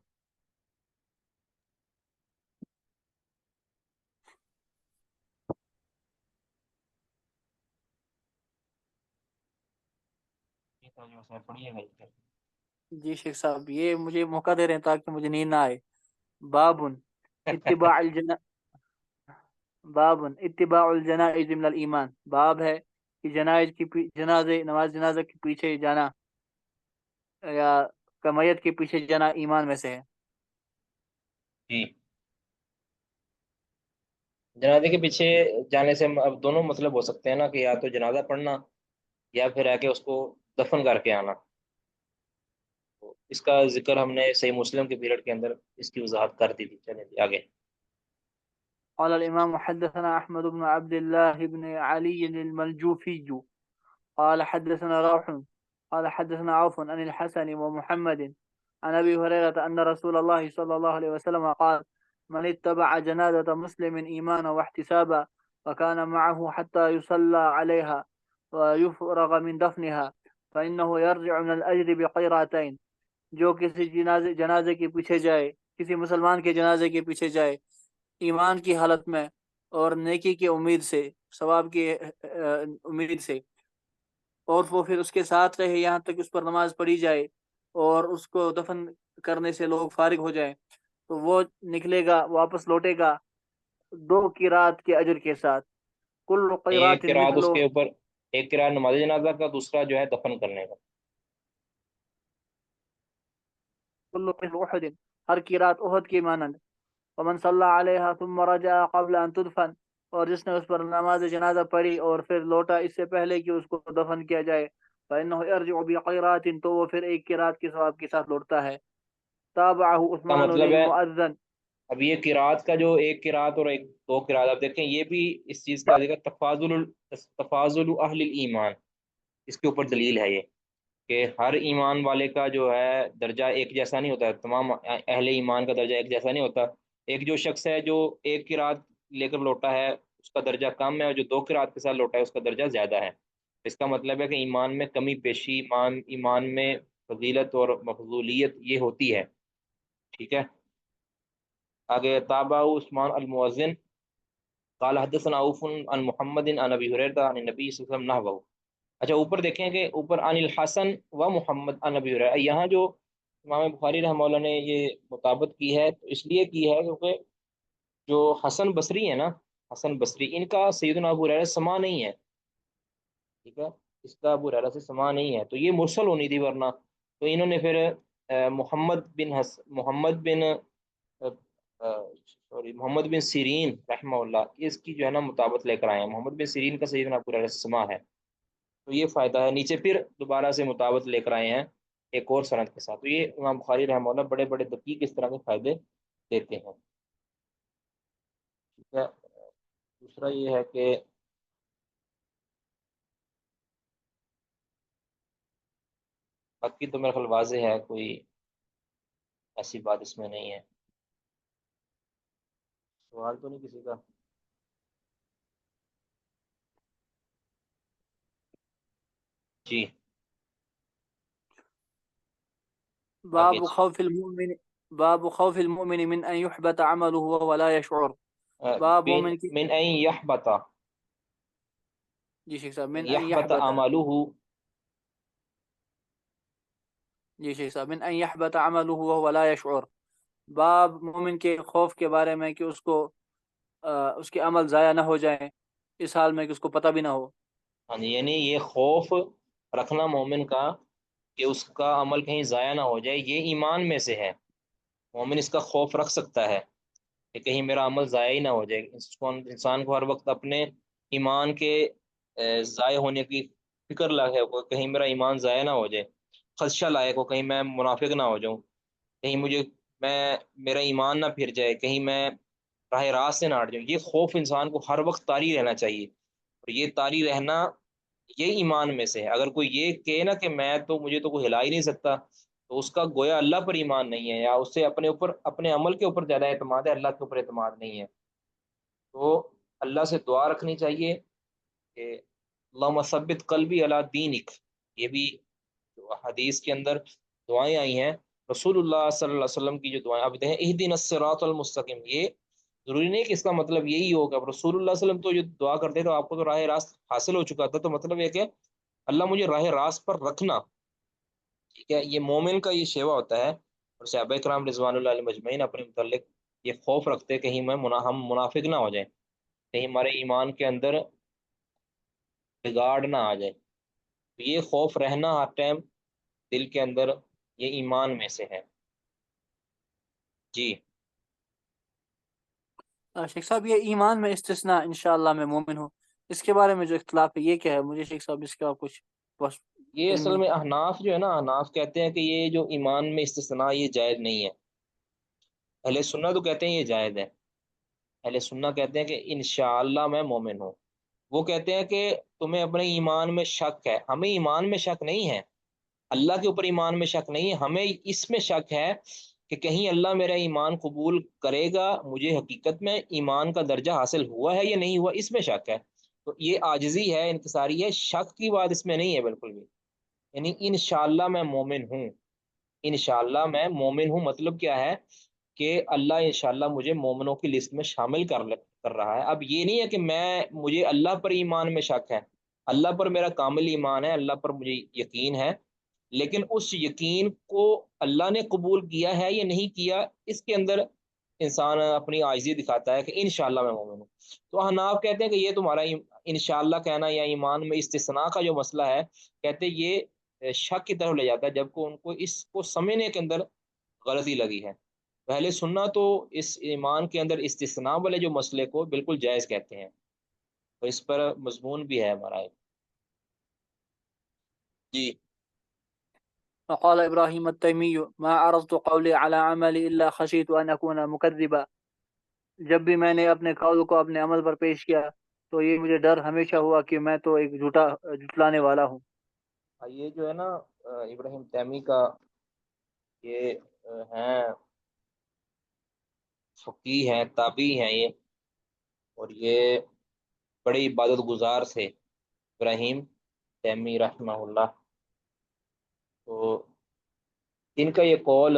[SPEAKER 2] یہ تاجور صاحب پڑھیے گا.
[SPEAKER 1] جی شیخ صاحب، یہ مجھے موقع دے رہے ہیں تاکہ مجھے نیند نہ آئے. بابن اتباع الجنا بابن اتباع الجنائز من الایمان، باب ہے کہ جنازے نماز جنازہ کے پیچھے جانا یا کمیت کے پیچھے جانا ایمان میں سے ہے.
[SPEAKER 2] جی، جنازے کے پیچھے جانے سے اب دونوں مطلب ہو سکتے ہیں نا، کہ یا تو جنازہ پڑھنا یا پھر آ کے اس کو دفن کر کے آنا. تو اس کا ذکر ہم نے صحیح مسلم کے پیریڈ کے اندر اس کی وضاحت کر دی تھی. چلیں جی آگے.
[SPEAKER 1] قال الإمام حدثنا أحمد بن عبد الله بن علي الملجوفي قال حدثنا روح قال حدثنا عوف عن الحسن ومحمد عن أبي هريرة أن رسول الله صلى الله عليه وسلم قال من اتبع جنازة مسلم إيمانا واحتسابا وكان معه حتى يصلى عليها ويفرغ من دفنها فإنه يرجع من الأجر بقيراتين. جو کسی جنازے کے پیچھے جائے، کسی مسلمان کے جنازے کے پیچھے جائے ایمان کی حالت میں اور نیکی کی امید سے، ثواب کی امید سے، اور وہ پھر اس کے ساتھ رہے یہاں تک اس پر نماز پڑھی جائے اور اس کو دفن کرنے سے لوگ فارغ ہو جائیں، تو وہ نکلے گا، واپس لوٹے گا 2 قرات کے اجر کے ساتھ. کل
[SPEAKER 2] ایک
[SPEAKER 1] قرات
[SPEAKER 2] قرات
[SPEAKER 1] مثل
[SPEAKER 2] اس کے اوپر، ایک قرات نماز جنازہ کا، دوسرا جو ہے دفن کرنے کا.
[SPEAKER 1] کل مثل احد، ہر قرات احد کی مانند. ومن صلى عليها ثم رجع قبل ان تدفن، اور جس نے اس پر نماز جنازہ پڑھی اور پھر لوٹا اس سے پہلے کہ اس کو دفن کیا جائے، فإنه يرجع بقيرات، تو وہ پھر 1 قرات کے ثواب کے ساتھ لوٹتا ہے. تابعه
[SPEAKER 2] کا
[SPEAKER 1] عثمان
[SPEAKER 2] مطلب ہے،
[SPEAKER 1] للمؤذن.
[SPEAKER 2] اب یہ قرات کا جو ایک قرات اور ایک دو قرات، آپ دیکھیں یہ بھی اس چیز کا ذکر تفاضل اہل ایمان، اس کے اوپر دلیل ہے یہ کہ ہر ایمان والے کا جو ہے درجہ ایک جیسا نہیں ہوتا ہے، تمام اہل ایمان کا درجہ ایک جیسا نہیں ہوتا۔ ایک جو شخص ہے جو ایک قرات لے کر لوٹا ہے اس کا درجہ کم ہے، اور جو دو قرات کے ساتھ لوٹا ہے اس کا درجہ زیادہ ہے۔ اس کا مطلب ہے کہ ایمان میں کمی بیشی، ایمان میں فضیلت اور مفضولیت یہ ہوتی ہے، ٹھیک ہے۔ آگے تابع عثمان المؤذن قال حدثنا عوف عن محمد عن ابی ہریرہ عن النبی صلی اللہ علیہ وسلم نحوہ۔ اچھا اوپر دیکھیں کہ اوپر عن الحسن و محمد عن ابی ہریرہ، یہاں جو امام بخاری رحمہ اللہ نے یہ مطابت کی ہے تو اس لیے کی ہے کیونکہ جو حسن بصری ہے نا، حسن بصری، ان کا سیدنا ابو ہریرہ سے سما نہیں ہے، ٹھیک ہے، اس کا ابو ہریرہ سے سما نہیں ہے، تو یہ مرسل ہونی تھی ورنہ۔ تو انہوں نے پھر محمد بن محمد بن سیرین رحمہ اللہ اس کی جو ہے نا مطابت لے کر آئے ہیں، محمد بن سیرین کا سیدنا ابو ہریرہ سے سما ہے، تو یہ فائدہ ہے۔ نیچے پھر دوبارہ سے مطابت لے کر آئے ہیں ایک اور سند کے ساتھ، تو یہ امام بخاری رحمہ اللہ بڑے بڑے دقیق اس طرح کے فائدے دیتے ہیں، ٹھیک ہے۔ دوسرا یہ ہے کہ باقی تو میرا خیال واضح ہے، کوئی ایسی بات اس میں نہیں ہے۔ سوال تو نہیں کسی کا؟ جی آگے
[SPEAKER 1] باب
[SPEAKER 2] جی۔
[SPEAKER 1] خوف المؤمن باب خوف المؤمن من ان يحبط عمله وهو لا يشعر. باب
[SPEAKER 2] بن
[SPEAKER 1] مومن کی،
[SPEAKER 2] من ان يحبط،
[SPEAKER 1] جی شیخ صاحب، من ان
[SPEAKER 2] يحبط
[SPEAKER 1] يحبط،
[SPEAKER 2] عمله،
[SPEAKER 1] جی شیخ صاحب، من ان يحبط عمله وهو لا يشعر. باب مومن کے خوف کے بارے میں کہ اس کو اس کے عمل ضائع نہ ہو جائیں اس حال میں کہ اس کو پتہ بھی نہ ہو.
[SPEAKER 2] یعنی یہ خوف رکھنا مومن کا کہ اس کا عمل کہیں ضائع نہ ہو جائے، یہ ایمان میں سے ہے۔ مومن اس کا خوف رکھ سکتا ہے کہ کہیں میرا عمل ضائع ہی نہ ہو جائے۔ انسان کو ہر وقت اپنے ایمان کے ضائع ہونے کی فکر لاحق ہو، کہیں میرا ایمان ضائع نہ ہو جائے، خدشہ لائق ہو کہیں میں منافق نہ ہو جاؤں، کہیں میرا ایمان نہ پھر جائے، کہیں میں راہ راست سے نہ ہٹ جاؤں۔ یہ خوف انسان کو ہر وقت طاری رہنا چاہیے، اور یہ طاری رہنا یہ ایمان میں سے ہے۔ اگر کوئی یہ کہے نا کہ مجھے تو کوئی ہلا ہی نہیں سکتا، تو اس کا گویا اللہ پر ایمان نہیں ہے، یا اس سے اپنے عمل کے اوپر زیادہ اعتماد ہے، اللہ کے اوپر اعتماد نہیں ہے۔ تو اللہ سے دعا رکھنی چاہیے کہ اللہم ثبت قلبی علی دینک، یہ بھی جو حدیث کے اندر دعائیں آئی ہیں رسول اللہ صلی اللہ علیہ وسلم کی جو دعائیں، اب دیکھیں اہدنا الصراط المستقیم، یہ ضروری نہیں کہ اس کا مطلب یہی ہوگا، رسول اللہ صلی اللہ علیہ وسلم تو جو دعا کرتے تو آپ کو تو راہ راست حاصل ہو چکا تھا، تو مطلب یہ کہ اللہ مجھے راہ راست پر رکھنا، ٹھیک ہے۔ یہ مومن کا یہ شیوا ہوتا ہے، اور صحابہ کرام رضوان اللہ علیہ مجمعین اپنے متعلق یہ خوف رکھتے کہیں ہم منافق نہ ہو جائیں، کہیں ہمارے ایمان کے اندر بگاڑ نہ آ جائے، تو یہ خوف رہنا ہر ٹائم دل کے اندر، یہ ایمان میں سے ہے۔ جی
[SPEAKER 1] شیخ صاحب یہ ایمان میں استثناء انشاءاللہ میں مومن ہوں، اس کے بارے میں جو اختلاف ہے یہ کیا ہے؟ مجھے شیخ صاحب اس کا کچھ بس
[SPEAKER 2] یہ
[SPEAKER 1] علم
[SPEAKER 2] اصل
[SPEAKER 1] نہیں.
[SPEAKER 2] میں احناف جو ہے نا، احناف کہتے ہیں کہ یہ جو ایمان میں استثناء یہ جائز نہیں ہے، اہل سنت تو کہتے ہیں یہ جائز ہے۔ اہل سنت کہتے ہیں کہ انشاءاللہ میں مومن ہوں، وہ کہتے ہیں کہ تمہیں اپنے ایمان میں شک ہے، ہمیں ایمان میں شک نہیں ہے، اللہ کے اوپر ایمان میں شک نہیں ہے، ہمیں اس میں شک ہے کہ کہیں اللہ میرا ایمان قبول کرے گا، مجھے حقیقت میں ایمان کا درجہ حاصل ہوا ہے یا نہیں ہوا، اس میں شک ہے۔ تو یہ عاجزی ہے، انکساری ہے، شک کی بات اس میں نہیں ہے بالکل بھی۔ یعنی انشاءاللہ میں مومن ہوں، انشاءاللہ میں مومن ہوں مطلب کیا ہے کہ اللہ انشاءاللہ مجھے مومنوں کی لسٹ میں شامل کر رہا ہے۔ اب یہ نہیں ہے کہ مجھے اللہ پر ایمان میں شک ہے، اللہ پر میرا کامل ایمان ہے، اللہ پر مجھے یقین ہے، لیکن اس یقین کو اللہ نے قبول کیا ہے یا نہیں کیا، اس کے اندر انسان اپنی عاجزی دکھاتا ہے کہ انشاءاللہ میں مومن ہوں۔ تو حناف کہتے ہیں کہ یہ تمہارا انشاءاللہ کہنا یا ایمان میں استثناء کا جو مسئلہ ہے، کہتے ہیں یہ شک کی طرف لے جاتا ہے، جب کو ان کو اس کو سمجھنے کے اندر غلطی لگی ہے۔ پہلے سننا تو اس ایمان کے اندر استثناء والے جو مسئلے کو بالکل جائز کہتے ہیں، تو اس پر مضمون بھی ہے ہمارا ایک۔ جی
[SPEAKER 1] وقال إبراهيم التيمي ما عرضت قولي على عملي إلا خشيت أن أكون مكذبا. جب بھی میں نے اپنے قول کو اپنے عمل پر پیش کیا تو یہ مجھے ڈر ہمیشہ ہوا کہ میں تو ایک جھٹلانے والا ہوں۔
[SPEAKER 2] یہ جو ہے نا ابراہیم تیمی کا یہ ہیں فقی ہیں تابعی ہیں یہ، اور یہ بڑے عبادت گزار تھے ابراہیم تیمی رحمہ اللہ۔ تو ان کا یہ قول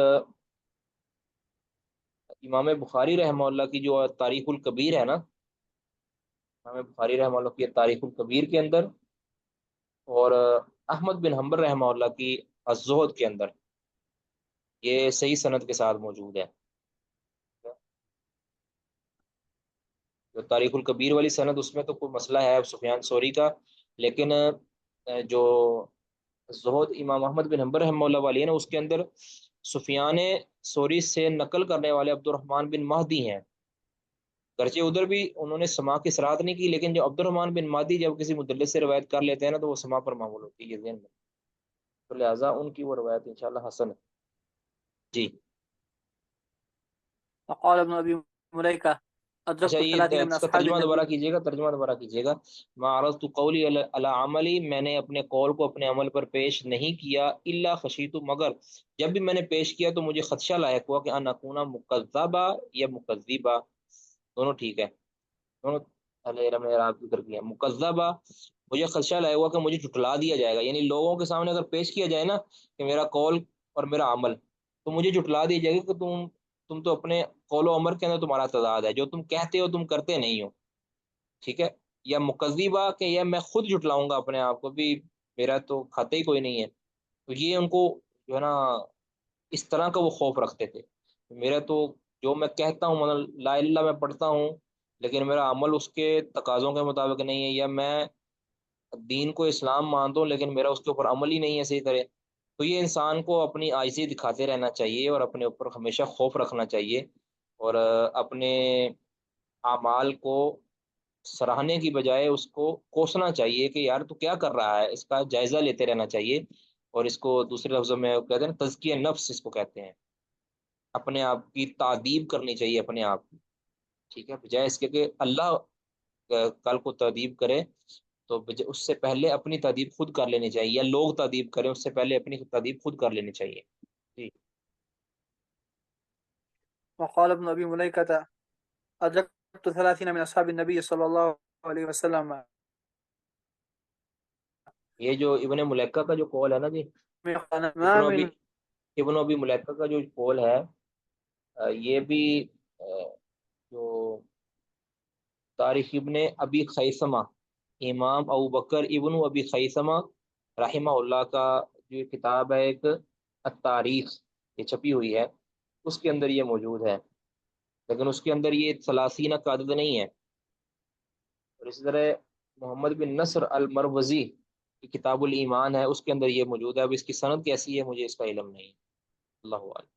[SPEAKER 2] امام بخاری رحمہ اللہ کی جو تاریخ الکبیر ہے نا، امام بخاری رحمہ اللہ کی تاریخ الکبیر کے اندر، اور احمد بن حنبل رحمہ اللہ کی الزہد کے اندر یہ صحیح سند کے ساتھ موجود ہے۔ جو تاریخ الکبیر والی سند اس میں تو کوئی مسئلہ ہے سفیان ثوری کا، لیکن جو زہد امام احمد بن حنبل رحمہ اللہ والی ہے نا، اس کے اندر سفیان ثوری سے نقل کرنے والے عبد الرحمن بن مہدی ہیں، گرچہ ادھر بھی انہوں نے سما کی صراحت نہیں کی، لیکن جو عبد الرحمن بن مہدی جب کسی مدلس سے روایت کر لیتے ہیں نا تو وہ سما پر معمول ہوتی ہے، یہ ذہن میں، تو لہٰذا ان کی وہ روایت انشاءاللہ حسن ہے۔ جی
[SPEAKER 1] وقال ابن ابی ملیکہ
[SPEAKER 2] اچھا،
[SPEAKER 1] ادرکت
[SPEAKER 2] یہ
[SPEAKER 1] ثلاثین من
[SPEAKER 2] اس کا
[SPEAKER 1] اصحاب
[SPEAKER 2] ترجمہ
[SPEAKER 1] النبی۔
[SPEAKER 2] دوبارہ کیجیے گا، ترجمہ دوبارہ کیجیے گا۔ ما عرضت قولی علی عملی، میں نے اپنے قول کو اپنے عمل پر پیش نہیں کیا، الا خشیت، مگر جب بھی میں نے پیش کیا تو مجھے خدشہ لاحق ہوا کہ ان اکونا مکذبا یا مکذبا، دونوں ٹھیک ہے، دونوں علیہ علم نے آپ ذکر کیا مکذبا، مجھے خدشہ لاحق ہوا کہ مجھے جھٹلا دیا جائے گا، یعنی لوگوں کے سامنے اگر پیش کیا جائے نا کہ میرا قول اور میرا عمل، تو مجھے جھٹلا دیا جائے گا کہ تم تو اپنے قول و عمل کے اندر تمہارا تضاد ہے، جو تم کہتے ہو تم کرتے نہیں ہو، ٹھیک ہے، یا مکذبہ کہ یا میں خود جھٹلاؤں گا اپنے آپ کو بھی، میرا تو کھاتے ہی کوئی نہیں ہے، تو یہ ان کو جو ہے نا اس طرح کا وہ خوف رکھتے تھے، میرا تو جو میں کہتا ہوں مطلب لا الہ میں پڑھتا ہوں، لیکن میرا عمل اس کے تقاضوں کے مطابق نہیں ہے، یا میں دین کو اسلام مانتا ہوں لیکن میرا اس کے اوپر عمل ہی نہیں ہے صحیح طرح، تو یہ انسان کو اپنی عاجزی دکھاتے رہنا چاہیے اور اپنے اوپر ہمیشہ خوف رکھنا چاہیے، اور اپنے اعمال کو سراہنے کی بجائے اس کو کوسنا چاہیے کہ یار تو کیا کر رہا ہے، اس کا جائزہ لیتے رہنا چاہیے، اور اس کو دوسرے لفظوں میں کہتے ہیں نا تزکیہ نفس اس کو کہتے ہیں، اپنے آپ کی تعدیب کرنی چاہیے اپنے آپ کی، ٹھیک ہے، بجائے اس کے کہ اللہ کل کو تعدیب کرے، تو اس سے پہلے اپنی تعدیب خود کر لینی چاہیے، یا لوگ تعدیب کریں اس سے پہلے اپنی تعدیب خود کر لینی چاہیے۔ جی
[SPEAKER 1] وقال ابن ابی ملیکہ ادرکت ثلاثین من اصحاب النبی صلی اللہ علیہ وسلم
[SPEAKER 2] یہ جو ابن ملیکہ کا جو قول ہے نا جی،
[SPEAKER 1] ما
[SPEAKER 2] ابن ابی
[SPEAKER 1] من
[SPEAKER 2] ابن ابی ملیکہ کا جو قول ہے، یہ بھی جو تاریخ ابن ابی خیثمہ، امام ابو بکر ابن ابی خیثمہ رحمہ اللہ کا جو کتاب ہے ایک التاریخ، یہ چھپی ہوئی ہے، اس کے اندر یہ موجود ہے، لیکن اس کے اندر یہ ثلاثین کا عدد نہیں ہے، اور اسی طرح محمد بن نصر المروزی کی کتاب الایمان ہے، اس کے اندر یہ موجود ہے، اب اس کی سند کیسی ہے مجھے اس کا علم نہیں، اللہ عالم۔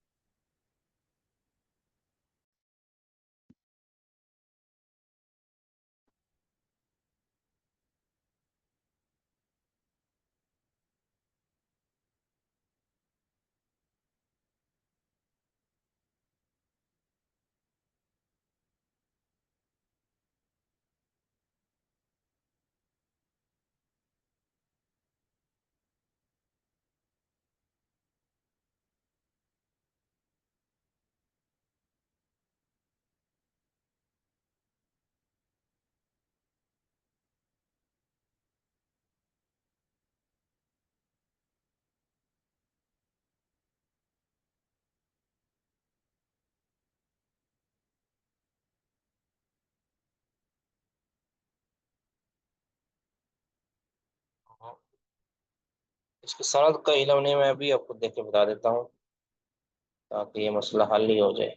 [SPEAKER 2] اس کی سند کا علم نہیں، میں بھی آپ کو دیکھ کے بتا دیتا ہوں تاکہ یہ مسئلہ حل ہی ہو جائے۔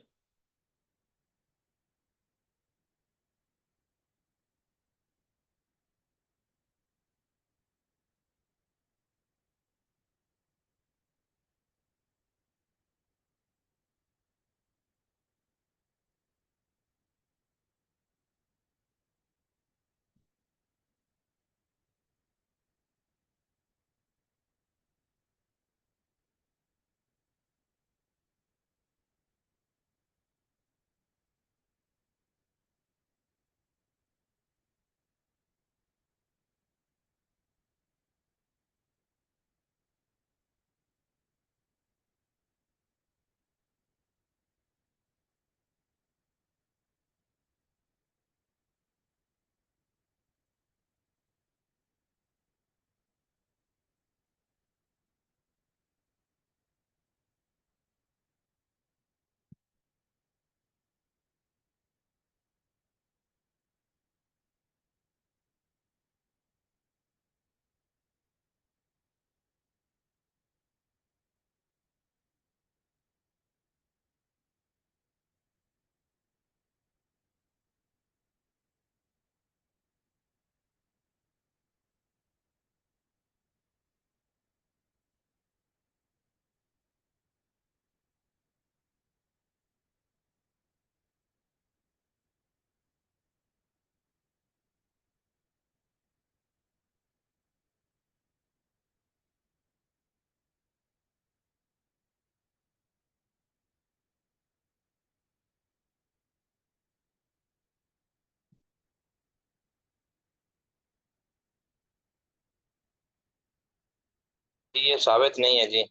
[SPEAKER 2] یہ ثابت نہیں ہے جی،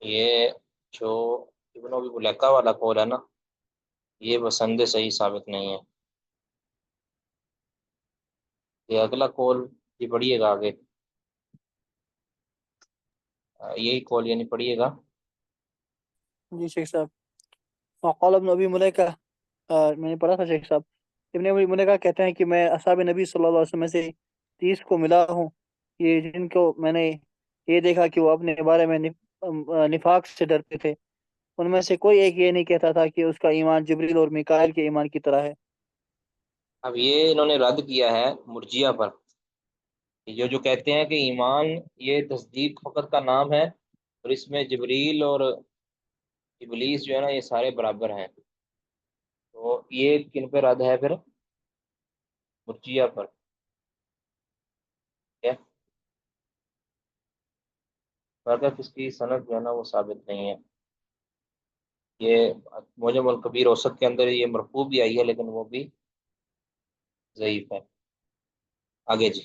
[SPEAKER 2] یہ جو ابن ابی ملیکہ والا قول ہے نا، یہ بسند صحیح ثابت نہیں ہے۔ یہ اگلا قول یہ پڑھیے گا آگے، یہی قول یعنی پڑھیے گا۔
[SPEAKER 1] جی شیخ صاحب، وقال ابن ابی ملیکہ، میں نے پڑھا تھا شیخ صاحب، ابن ابی ملیکہ کہتے ہیں کہ میں اصحاب نبی صلی اللہ علیہ وسلم میں سے 30 کو ملا ہوں، یہ جن کو میں نے یہ دیکھا کہ وہ اپنے بارے میں نفاق سے ڈرتے تھے، ان میں سے کوئی ایک یہ نہیں کہتا تھا کہ اس کا ایمان جبریل اور میکائیل کے ایمان کی طرح ہے۔
[SPEAKER 2] اب یہ انہوں نے رد کیا ہے مرجیہ پر، جو کہتے ہیں کہ ایمان یہ تصدیق فقط کا نام ہے، اور اس میں جبریل اور ابلیس جو ہے نا یہ سارے برابر ہیں۔ تو یہ کن پہ رد ہے پھر؟ مرجیہ پر، کیا مگر اس کی صنعت جو ہے نا وہ ثابت نہیں ہے۔ یہ معجم الکبیر اوسط کے اندر یہ مرفوع بھی آئی ہے، لیکن وہ بھی ضعیف ہے۔ آگے جی۔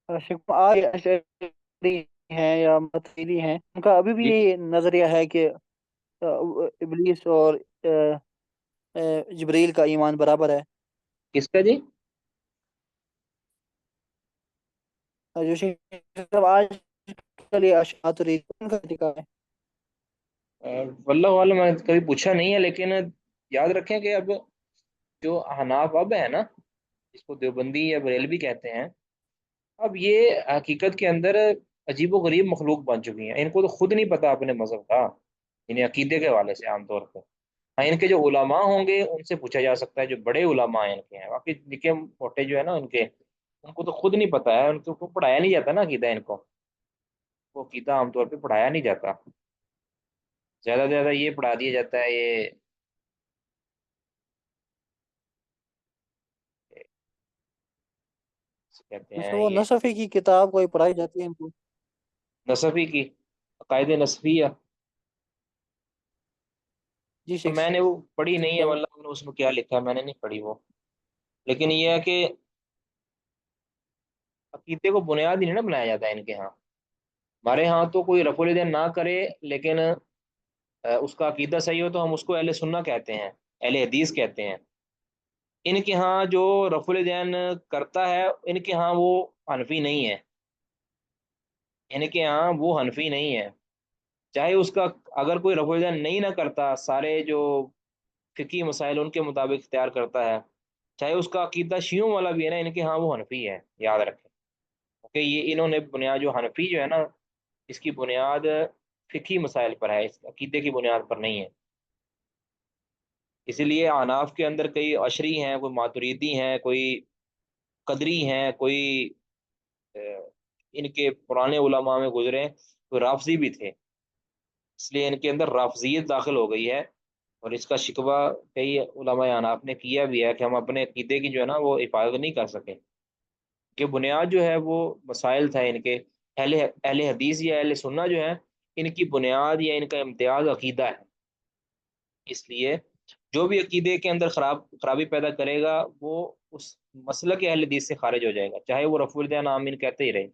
[SPEAKER 1] شیخ آج اشعری ہیں یا متحدی ہیں، ان کا ابھی بھی
[SPEAKER 2] جی
[SPEAKER 1] یہ نظریہ ہے کہ ابلیس اور جبریل کا ایمان برابر ہے۔
[SPEAKER 2] کس کا جی؟
[SPEAKER 1] جو شیخ صاحب آج کل یہ اشاعری ان کا طریقہ ہے۔
[SPEAKER 2] واللہ عالم، میں نے کبھی پوچھا نہیں ہے، لیکن یاد رکھیں کہ اب جو حناف اب ہے نا، جس کو دیوبندی یا بریلوی کہتے ہیں، اب یہ حقیقت کے اندر عجیب و غریب مخلوق بن چکی ہیں، ان کو تو خود نہیں پتا اپنے مذہب کا، انہیں عقیدے کے حوالے سے عام طور پہ۔ ہاں، ان کے جو علماء ہوں گے ان سے پوچھا جا سکتا ہے، جو بڑے علماء ہیں ان کے ہیں، باقی نکے موٹے جو ہے نا ان کو تو خود نہیں پتا ہے، ان کو پڑھایا نہیں جاتا نا عقیدہ، ان کو وہ عقیدہ عام طور پہ پڑھایا نہیں جاتا، زیادہ سے زیادہ یہ پڑھا دیا جاتا ہے، یہ کہتے
[SPEAKER 1] جیسے
[SPEAKER 2] ہیں
[SPEAKER 1] وہ
[SPEAKER 2] یہ
[SPEAKER 1] نصفی کی کتاب کوئی پڑھائی جاتی ہے ان کو۔
[SPEAKER 2] نصفی کی عقائد نصفیہ۔
[SPEAKER 1] جی
[SPEAKER 2] اب
[SPEAKER 1] شیخ
[SPEAKER 2] میں نے وہ پڑھی نہیں ہے،
[SPEAKER 1] صاحب۔
[SPEAKER 2] واللہ اس میں کیا لکھا ہے میں نے نہیں پڑھی وہ، لیکن یہ ہے کہ عقیدے کو بنیاد ہی نہیں نا بنایا جاتا ہے ان کے ہاں۔ ہمارے ہاں تو کوئی رفع الدین نہ کرے، لیکن اس کا عقیدہ صحیح ہو تو ہم اس کو اہل سنہ کہتے ہیں، اہل حدیث کہتے ہیں۔ ان کے ہاں جو رفع الدین کرتا ہے، ان کے ہاں وہ حنفی نہیں ہے، ان کے ہاں وہ حنفی نہیں ہے، چاہے اس کا اگر کوئی رفع الدین نہیں نہ کرتا، سارے جو فقہی مسائل ان کے مطابق اختیار کرتا ہے، چاہے اس کا عقیدہ شیعوں والا بھی ہے نا، ان کے ہاں وہ حنفی ہے، یاد رکھیں۔ کہ یہ انہوں نے بنیاد جو حنفی جو ہے نا، اس کی بنیاد فقہی مسائل پر ہے، اس عقیدے کی بنیاد پر نہیں ہے۔ اسی لیے اعناف کے اندر کئی عشری ہیں، کوئی ماتریدی ہیں، کوئی قدری ہیں، کوئی ان کے پرانے علماء میں گزرے کوئی رافضی بھی تھے، اس لیے ان کے اندر رافضیت داخل ہو گئی ہے، اور اس کا شکوہ کئی علماء اعناف نے کیا بھی ہے کہ ہم اپنے عقیدے کی جو ہے نا وہ حفاظت نہیں کر سکے، کہ بنیاد جو ہے وہ مسائل تھا ان کے، اہل حدیث یا اہل سنہ جو ہے، ان کی بنیاد یا ان کا امتیاز عقیدہ ہے، اس لیے جو بھی عقیدے کے اندر خرابی پیدا کرے گا وہ اس مسلک اہل حدیث سے خارج ہو جائے گا، چاہے وہ رفع الدین آمین کہتے ہی رہے۔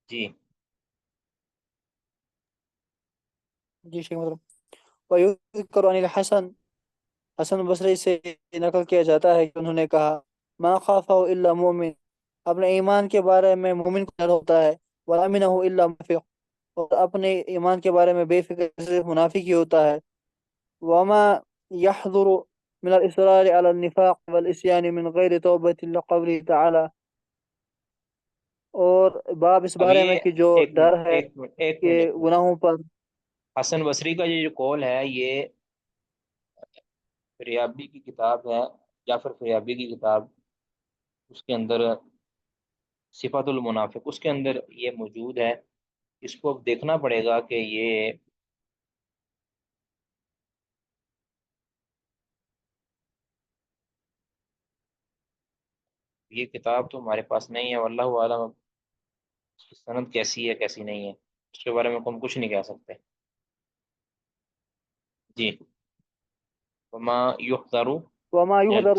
[SPEAKER 2] جی
[SPEAKER 1] جی شیخ مطلب، وَيُذْكَرُ عَنِ الْحَسَنِ، حسن بصری سے نقل کیا جاتا ہے کہ انہوں نے کہا، ما خافہ الا مومن، اپنے ایمان کے بارے میں مومن کو ڈر ہوتا ہے، وَأَمِنَهُ الا منافق، اور اپنے ایمان کے بارے میں بے فکر صرف منافق ہی ہوتا ہے، وما يحضر من الإصرار على النفاق والإسيان من غير توبة لقوله تعالى، اور باب اس
[SPEAKER 2] اب
[SPEAKER 1] بارے میں
[SPEAKER 2] یہ
[SPEAKER 1] کہ جو
[SPEAKER 2] ایک منٹ
[SPEAKER 1] ڈر ہے
[SPEAKER 2] ایک منٹ ایک منٹ
[SPEAKER 1] کہ
[SPEAKER 2] ایک منٹ
[SPEAKER 1] گناہوں پر۔
[SPEAKER 2] حسن بصری کا یہ جو قول ہے، یہ فریابی کی کتاب ہے، جعفر فریابی کی کتاب، اس کے اندر صفات المنافق اس کے اندر یہ موجود ہے، اس کو اب دیکھنا پڑے گا کہ یہ کتاب تو ہمارے پاس نہیں ہے، واللہ عالم اس کی سند کیسی ہے کیسی نہیں ہے، اس کے بارے میں ہم کچھ نہیں کہہ سکتے۔ جی، وما یحذر،
[SPEAKER 1] وما
[SPEAKER 2] یعنی
[SPEAKER 1] يهذر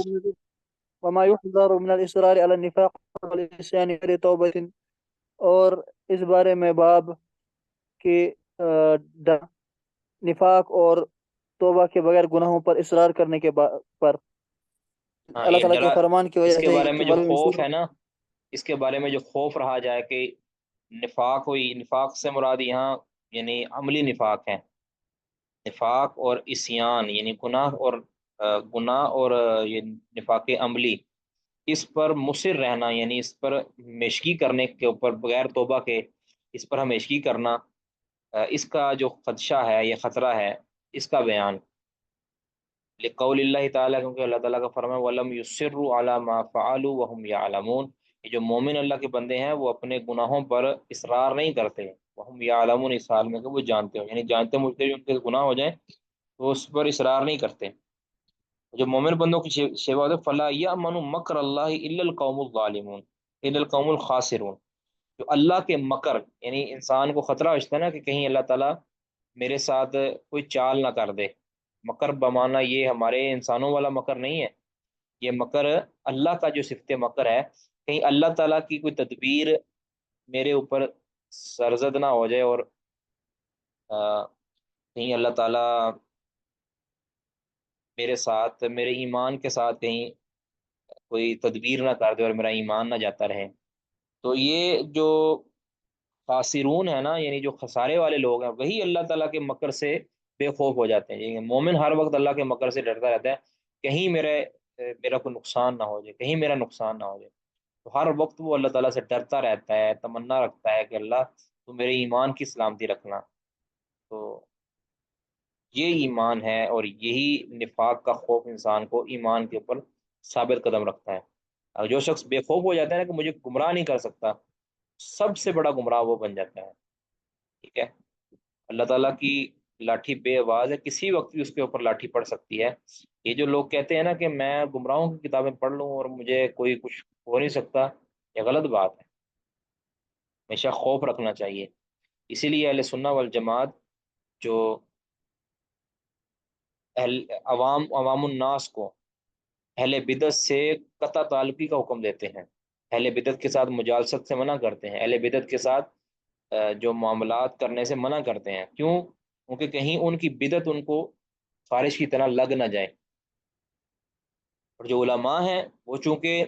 [SPEAKER 1] وما يحذر من الإصرار على النفاق والعصيان غير توبة، اور اس بارے میں باب کہ نفاق اور توبہ کے بغیر گناہوں پر اصرار کرنے کے پر
[SPEAKER 2] ہاں،
[SPEAKER 1] اللہ
[SPEAKER 2] یہ
[SPEAKER 1] تعالیٰ کے
[SPEAKER 2] ڈرا،
[SPEAKER 1] فرمان کی
[SPEAKER 2] اس
[SPEAKER 1] وجہ
[SPEAKER 2] کے
[SPEAKER 1] سے
[SPEAKER 2] بارے
[SPEAKER 1] کہ
[SPEAKER 2] میں جو
[SPEAKER 1] ولم
[SPEAKER 2] خوف
[SPEAKER 1] يصروا۔
[SPEAKER 2] ہے نا، اس کے بارے میں جو خوف رہا جائے کہ نفاق ہوئی، نفاق سے مراد یہاں یعنی عملی نفاق ہے، نفاق اور عصیان یعنی گناہ اور گناہ اور یہ نفاق عملی، اس پر مصر رہنا یعنی اس پر ہمیشگی کرنے کے اوپر بغیر توبہ کے اس پر ہمیشگی کرنا، اس کا جو خدشہ ہے، یہ خطرہ ہے، اس کا بیان لقول اللہ تعالیٰ، کیونکہ اللہ تعالیٰ کا فرمان ولم یصروا علی ما فعلوا وهم یعلمون، یہ جو مومن اللہ کے بندے ہیں وہ اپنے گناہوں پر اصرار نہیں کرتے، وهم یعلمون اس حال میں کہ وہ جانتے ہو، یعنی جانتے مجھتے ان کے گناہ ہو جائیں تو اس پر اصرار نہیں کرتے۔ جو مومن بندوں کی شیوا ہوتے فلا یامن مکر اللہ الا القوم الظالمون الا القوم الخاسرون، جو اللہ کے مکر یعنی انسان کو خطرہ ہوتا ہے نا کہ کہیں اللہ تعالیٰ میرے ساتھ کوئی چال نہ کر دے، مکر بمانا یہ ہمارے انسانوں والا مکر نہیں ہے، یہ مکر اللہ کا جو صفت مکر ہے، کہیں اللہ تعالیٰ کی کوئی تدبیر میرے اوپر سرزد نہ ہو جائے اور کہیں اللہ تعالیٰ میرے ساتھ میرے ایمان کے ساتھ کہیں کوئی تدبیر نہ کر دے اور میرا ایمان نہ جاتا رہے۔ تو یہ جو خاسرون ہے نا، یعنی جو خسارے والے لوگ ہیں، وہی اللہ تعالیٰ کے مکر سے بے خوف ہو جاتے ہیں، یہ مومن ہر وقت اللہ کے مکر سے ڈرتا رہتا ہے، کہیں میرا کوئی نقصان نہ ہو جائے، کہیں میرا نقصان نہ ہو جائے، تو ہر وقت وہ اللہ تعالیٰ سے ڈرتا رہتا ہے، تمنا رکھتا ہے کہ اللہ تو میرے ایمان کی سلامتی رکھنا۔ تو یہ ایمان ہے، اور یہی نفاق کا خوف انسان کو ایمان کے اوپر ثابت قدم رکھتا ہے۔ اور جو شخص بے خوف ہو جاتا ہے نا کہ مجھے گمراہ نہیں کر سکتا، سب سے بڑا گمراہ وہ بن جاتا ہے، ٹھیک ہے؟ اللہ تعالیٰ کی لاٹھی بے آواز ہے، کسی وقت بھی اس کے اوپر لاٹھی پڑ سکتی ہے۔ یہ جو لوگ کہتے ہیں نا کہ میں گمراہوں کی کتابیں پڑھ لوں اور مجھے کوئی کچھ ہو نہیں سکتا، یہ غلط بات ہے، ہمیشہ خوف رکھنا چاہیے۔ اسی لیے اہل سنہ والجماعت جو عوام الناس کو اہل بدعت سے قطع تعلقی کا حکم دیتے ہیں، اہل بدعت کے ساتھ مجالست سے منع کرتے ہیں، اہل بدعت کے ساتھ جو معاملات کرنے سے منع کرتے ہیں، کیوں؟ کیونکہ کہیں ان کی بدعت ان کو خارج کی طرح لگ نہ جائے۔ اور جو علماء ہیں وہ چونکہ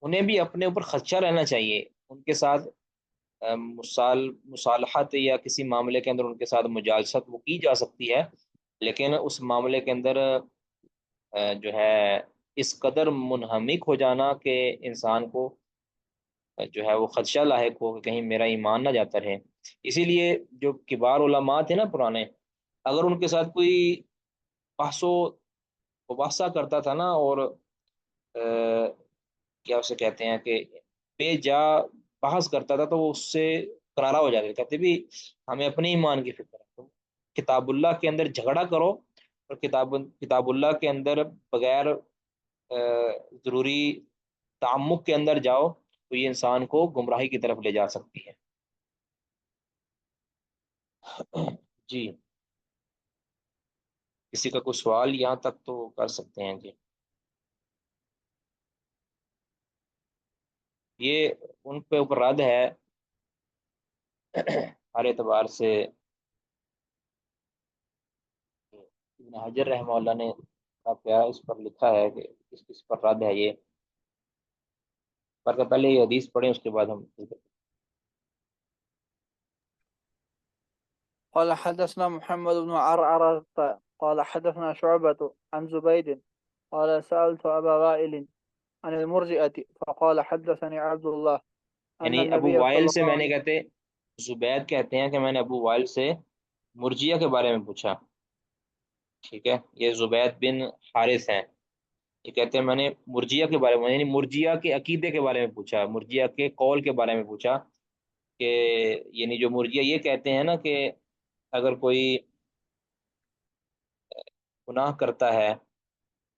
[SPEAKER 2] انہیں بھی اپنے اوپر خدشہ رہنا چاہیے، ان کے ساتھ مصالحت یا کسی معاملے کے اندر ان کے ساتھ مجالست وہ کی جا سکتی ہے، لیکن اس معاملے کے اندر جو ہے اس قدر منہمک ہو جانا کہ انسان کو جو ہے وہ خدشہ لاحق ہو کہ کہیں میرا ایمان نہ جاتا رہے۔ اسی لیے جو کبار علماء تھے نا پرانے، اگر ان کے ساتھ کوئی بحث و مباحثہ کرتا تھا نا، اور کیا اسے کہتے ہیں کہ بے جا بحث کرتا تھا، تو وہ اس سے کرارا ہو جاتا، کہتے بھی ہمیں اپنے ایمان کی فکر ہے، تو کتاب اللہ کے اندر جھگڑا کرو، اور کتاب اللہ کے اندر بغیر ضروری تعمق کے اندر جاؤ تو یہ انسان کو گمراہی کی طرف لے جا سکتی ہے۔ جی، کسی کا کوئی سوال یہاں تک تو کر سکتے ہیں جی؟ یہ ان پہ اوپر رد ہے ہر اعتبار سے، ابن حجر رحمہ اللہ نے کیا اس پر لکھا ہے کہ اس پر رد ہے یہ، پر پہلے یہ حدیث پڑھیں اس کے بعد ہم۔
[SPEAKER 1] قال حدثنا محمد بن عرعرة قال حدثنا شعبة عن زبيد قال سألت أبا وائل عن المرجئة فقال حدثني عبد الله أن
[SPEAKER 2] یعنی ابو
[SPEAKER 1] النبي
[SPEAKER 2] وائل
[SPEAKER 1] صلى
[SPEAKER 2] سے
[SPEAKER 1] الله
[SPEAKER 2] میں نے
[SPEAKER 1] عليه
[SPEAKER 2] کہتے زبید کہتے ہیں کہ میں نے ابو وائل سے مرجیہ کے بارے میں پوچھا، ٹھیک ہے؟ یہ زبید بن حارث ہیں، یہ کہتے ہیں میں نے مرجیہ کے بارے میں، یعنی مرجیہ کے عقیدے کے بارے میں پوچھا، مرجیہ کے قول کے بارے میں پوچھا کہ یعنی جو مرجیہ یہ کہتے ہیں نا کہ اگر کوئی گناہ کرتا ہے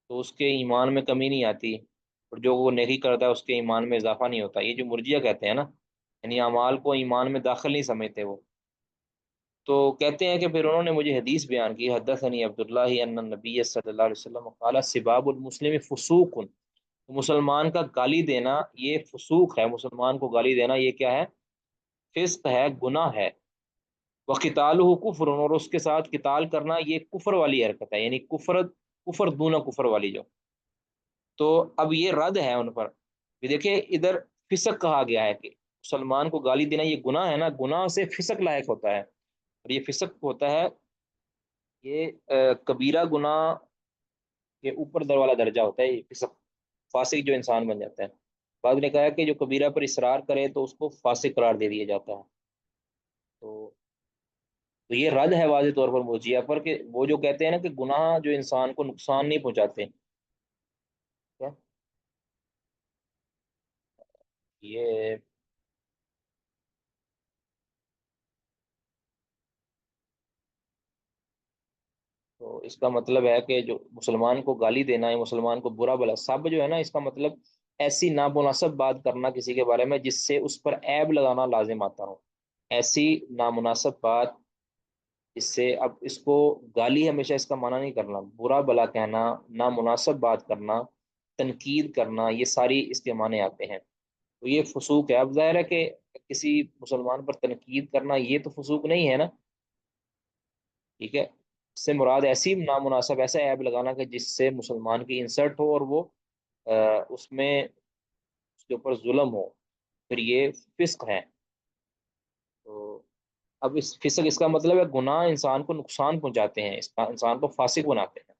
[SPEAKER 2] تو اس کے ایمان میں کمی نہیں آتی، اور جو وہ نیکی کرتا ہے اس کے ایمان میں اضافہ نہیں ہوتا، یہ جو مرجیہ کہتے ہیں نا، یعنی اعمال کو ایمان میں داخل نہیں سمجھتے وہ، تو کہتے ہیں کہ پھر انہوں نے مجھے حدیث بیان کی، حدثنی عبداللہ ان النبی صلی اللہ علیہ وسلم قال سباب المسلم فسوق، مسلمان کا گالی دینا یہ فسوق ہے، مسلمان کو گالی دینا یہ کیا ہے؟ فسق ہے، گناہ ہے۔ وقتالہ کفر، اور اس کے ساتھ قتال کرنا یہ کفر والی حرکت ہے، یعنی کفر دون کفر والی جو۔ تو اب یہ رد ہے ان پر بھی، دیکھیں ادھر فسق کہا گیا ہے کہ مسلمان کو گالی دینا یہ گناہ ہے نا، گناہ سے فسق لاحق ہوتا ہے، اور یہ فسق ہوتا ہے یہ کبیرہ گناہ کے اوپر در والا درجہ ہوتا ہے یہ فسق، فاسق جو انسان بن جاتا ہے۔ بعض نے کہا ہے کہ جو کبیرہ پر اصرار کرے تو اس کو فاسق قرار دے دیا جاتا ہے۔ تو تو یہ رد ہے واضح طور پر مرجئہ پر، کہ وہ جو کہتے ہیں نا کہ گناہ جو انسان کو نقصان نہیں پہنچاتے، کیا یہ تو اس کا مطلب ہے کہ جو مسلمان کو گالی دینا ہے، مسلمان کو برا بلا سب جو ہے نا، اس کا مطلب ایسی نامناسب بات کرنا کسی کے بارے میں جس سے اس پر عیب لگانا لازم آتا ہو، ایسی نامناسب بات جس سے، اب اس کو گالی ہمیشہ اس کا معنی نہیں کرنا، برا بلا کہنا، نامناسب بات کرنا، تنقید کرنا، یہ ساری اس کے معنی آتے ہیں۔ تو یہ فسوق ہے۔ اب ظاہر ہے کہ کسی مسلمان پر تنقید کرنا یہ تو فسوق نہیں ہے نا، ٹھیک ہے؟ اس سے مراد ایسی نامناسب ایسا عیب لگانا کہ جس سے مسلمان کی انسلٹ ہو اور وہ اس میں اس کے اوپر ظلم ہو، پھر یہ فسق ہے۔ تو اب اس فسق اس کا مطلب ہے گناہ انسان کو نقصان پہنچاتے ہیں، اس کا انسان کو فاسق بناتے ہیں۔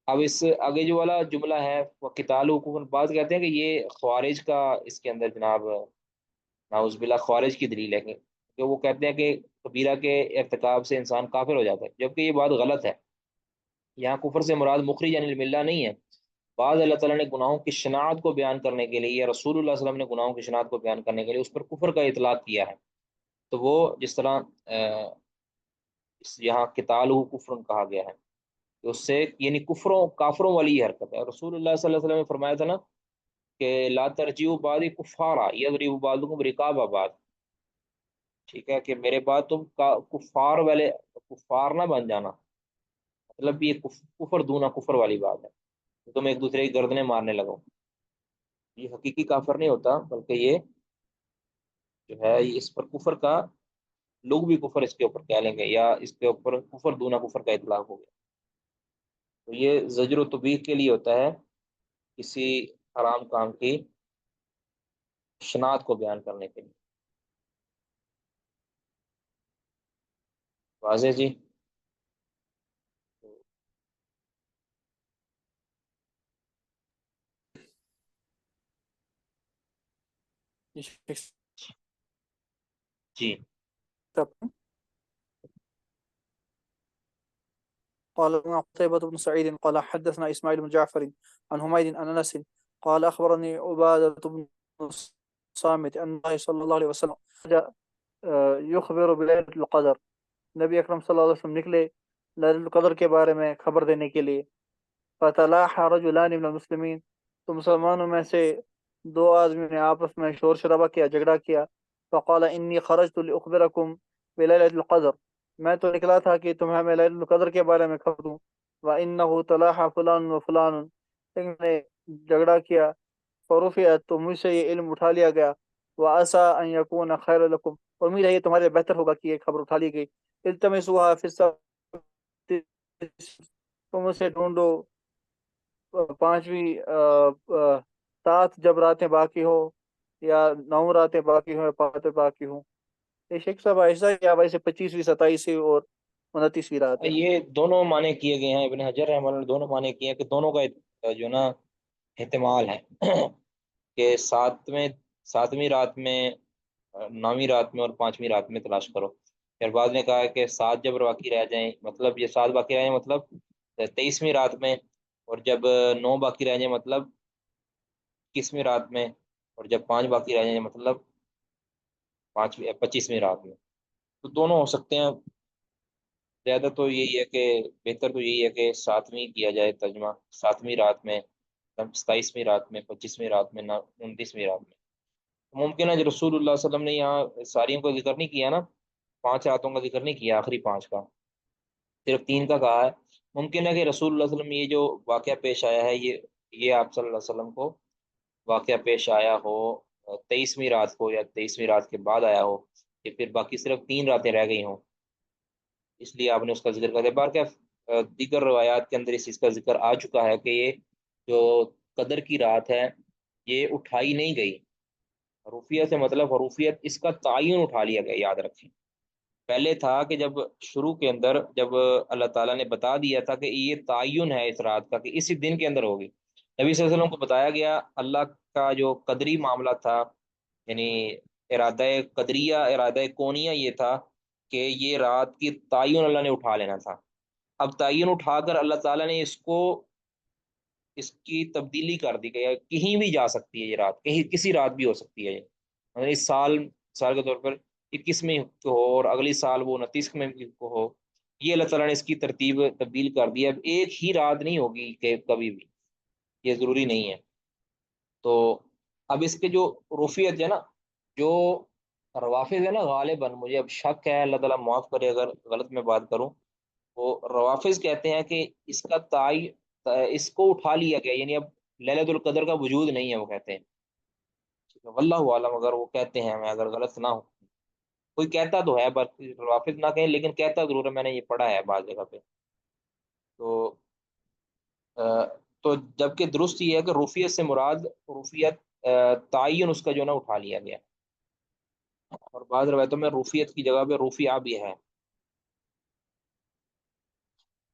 [SPEAKER 2] اب اس آگے جو والا جملہ ہے وہ قتال حقوق، بعض کہتے ہیں کہ یہ خوارج کا اس کے اندر جناب نعوذ باللہ خوارج کی دلیل ہے، کہ وہ کہتے ہیں کہ کبیرہ کے ارتکاب سے انسان کافر ہو جاتا ہے، جبکہ یہ بات غلط ہے۔ یہاں کفر سے مراد مخرج عن الملہ نہیں ہے۔ بعض اللہ تعالیٰ نے گناہوں کی شناعت کو بیان کرنے کے لیے، یا رسول اللہ صلی اللہ علیہ وسلم نے گناہوں کی شناعت کو بیان کرنے کے لیے اس پر کفر کا اطلاق کیا ہے۔ تو وہ جس طرح یہاں قتال کفر کہا گیا ہے، کہ اس سے یعنی کافروں والی یہ حرکت ہے۔ رسول اللہ صلی اللہ علیہ وسلم نے فرمایا تھا نا کہ لا ترجیعوا بعدی کفارا یضرب بعضکم رقاب بعض، ٹھیک ہے، کہ میرے بعد تم کفار والے کفار نہ بن جانا، مطلب یہ کفر دونا کفر والی بات ہے کہ تم ایک دوسرے کی گردنیں مارنے لگو۔ یہ حقیقی کافر نہیں ہوتا، بلکہ یہ جو ہے یہ اس پر کفر کا، لوگ بھی کفر اس کے اوپر کہہ لیں گے، یا اس کے اوپر کفر دونا کفر کا اطلاق ہو گیا۔ تو یہ زجر و تبیح کے لیے ہوتا ہے، کسی حرام کام کی شناعت کو بیان کرنے کے لیے۔ واضح جی؟ جی
[SPEAKER 1] قال قتيبة بن سعيد قال حدثنا إسماعيل بن جعفر عن حميد عن أنس قال أخبرني عبادة بن صامت أن الله صلى الله عليه وسلم يخبر بليلة القدر، نبی اکرم صلی اللہ علیہ وسلم نکلے لیلۃ القدر کے بارے میں خبر دینے کے لیے۔ فتلاح رجلان من المسلمین، تو مسلمانوں میں سے دو آدمی نے آپس میں شور شرابہ کیا، جھگڑا کیا۔ فقال انی خرجت لاخبرکم بلیلۃ القدر، میں تو نکلا تھا کہ تمہیں میں لیلۃ القدر کے بارے میں خبر دوں۔ وانه تلاح فلان و فلان، انہوں نے جھگڑا کیا، فرفعت، تو مجھ سے یہ علم اٹھا لیا گیا۔ وعسى ان يكون خير لكم، امید ہے یہ تمہارے لیے بہتر ہوگا کہ یہ خبر اٹھا لی گئی۔ التمسوها في السبت، تم اسے ڈھونڈو پانچویں سات جب راتیں باقی ہو، یا 9 راتیں باقی ہوں، یا 5 باقی ہوں۔ یہ شیخ صاحب ایسا کیا ویسے 25ویں 27ویں اور 29ویں رات ہے۔
[SPEAKER 2] یہ دونوں معنی کیے گئے ہیں، ابن حجر رحمۃ اللہ نے دونوں معنی کیے ہیں، کہ دونوں کا جو نا احتمال ہے کہ ساتویں رات میں، 9ویں رات میں اور 5ویں رات میں تلاش کرو۔ پھر بعد نے کہا کہ 7 جب باقی رہ جائیں، مطلب یہ 7 باقی رہ جائیں مطلب 23ویں رات میں، اور جب 9 باقی رہ جائیں مطلب 21ویں رات میں، اور جب 5 باقی رہ جائیں مطلب 25ویں رات میں۔ تو دونوں ہو سکتے ہیں، زیادہ تو یہی ہے کہ بہتر تو یہی ہے کہ 7ویں کیا جائے ترجمہ، 7ویں رات میں، 27ویں رات میں، 25ویں رات میں، 29ویں رات میں۔ ممکن ہے جو رسول اللہ صلی اللہ علیہ وسلم نے یہاں ساریوں کا ذکر نہیں کیا نا، 5 راتوں کا ذکر نہیں کیا، آخری 5 کا، صرف 3 کا کہا ہے۔ ممکن ہے کہ رسول اللہ صلی اللہ علیہ وسلم یہ جو واقعہ پیش آیا ہے، یہ آپ صلی اللہ علیہ وسلم کو واقعہ پیش آیا ہو 23ویں رات کو، یا 23ویں رات کے بعد آیا ہو، کہ پھر باقی صرف 3 راتیں رہ گئی ہوں، اس لیے آپ نے اس کا ذکر کر دیا۔ بار کیا دیگر روایات کے اندر اس چیز کا ذکر آ چکا ہے کہ یہ جو قدر کی رات ہے یہ اٹھائی نہیں گئی۔ حروفیت سے مطلب، حروفیت اس کا تعین اٹھا لیا گیا، یاد رکھیں۔ پہلے تھا کہ جب شروع کے اندر جب اللہ تعالیٰ نے بتا دیا تھا کہ یہ تعین ہے اس رات کا کہ اسی دن کے اندر ہوگی، نبی صلی اللہ علیہ وسلم کو بتایا گیا اللہ کا جو قدری معاملہ تھا، یعنی ارادہ قدریہ، ارادہ کونیہ یہ تھا کہ یہ رات کی تعین اللہ نے اٹھا لینا تھا۔ اب تعین اٹھا کر اللہ تعالیٰ نے اس کی تبدیلی کر دی، کہ کہیں بھی جا سکتی ہے یہ رات، کہیں کسی رات بھی ہو سکتی ہے یہ، مطلب اس سال مثال کے طور پر 21 میں کو ہو اور اگلی سال وہ 29 میں کو ہو، یہ اللہ تعالیٰ نے اس کی ترتیب تبدیل کر دی ہے۔ اب ایک ہی رات نہیں ہوگی کہ کبھی بھی، یہ ضروری نہیں ہے۔ تو اب اس کے جو رفیت ہے نا، جو روافظ ہے نا، غالباً مجھے اب شک ہے، اللہ تعالیٰ معاف کرے اگر غلط میں بات کروں، وہ روافظ کہتے ہیں کہ اس کا اس کو اٹھا لیا گیا، یعنی اب للیت القدر کا وجود نہیں ہے، وہ کہتے ہیں۔ ٹھیک ہے، واللہ عالم، اگر وہ کہتے ہیں، میں اگر غلط نہ ہوں، کوئی کہتا تو ہے، بس روافظ نہ کہیں لیکن کہتا ضرور ہے، میں نے یہ پڑھا ہے بعض جگہ پہ۔ تو تو جبکہ درست یہ ہے کہ رفیت سے مراد رفیت تعین اس کا جو ہے نا اٹھا لیا گیا، اور بعض روایتوں میں رفیت کی جگہ پہ رفیع بھی ہے۔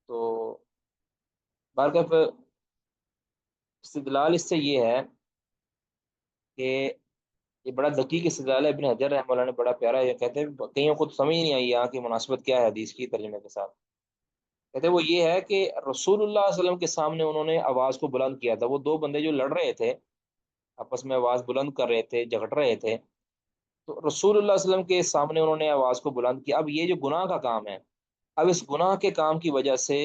[SPEAKER 2] تو بہرکیف استدلال اس سے یہ ہے کہ یہ بڑا دقیق استدلال ہے، ابن حجر رحمہ اللہ نے بڑا پیارا یہ کہتے ہیں، کئیوں کو تو سمجھ نہیں آئی یہاں کی مناسبت کیا ہے حدیث کی ترجمے کے ساتھ۔ کہتے ہیں وہ یہ ہے کہ رسول اللہ صلی اللہ علیہ وسلم کے سامنے انہوں نے آواز کو بلند کیا تھا، وہ دو بندے جو لڑ رہے تھے، آپس میں آواز بلند کر رہے تھے، جھگڑ رہے تھے، تو رسول اللہ صلی اللہ علیہ وسلم کے سامنے انہوں نے آواز کو بلند کیا۔ اب یہ جو گناہ کا کام ہے، اب اس گناہ کے کام کی وجہ سے،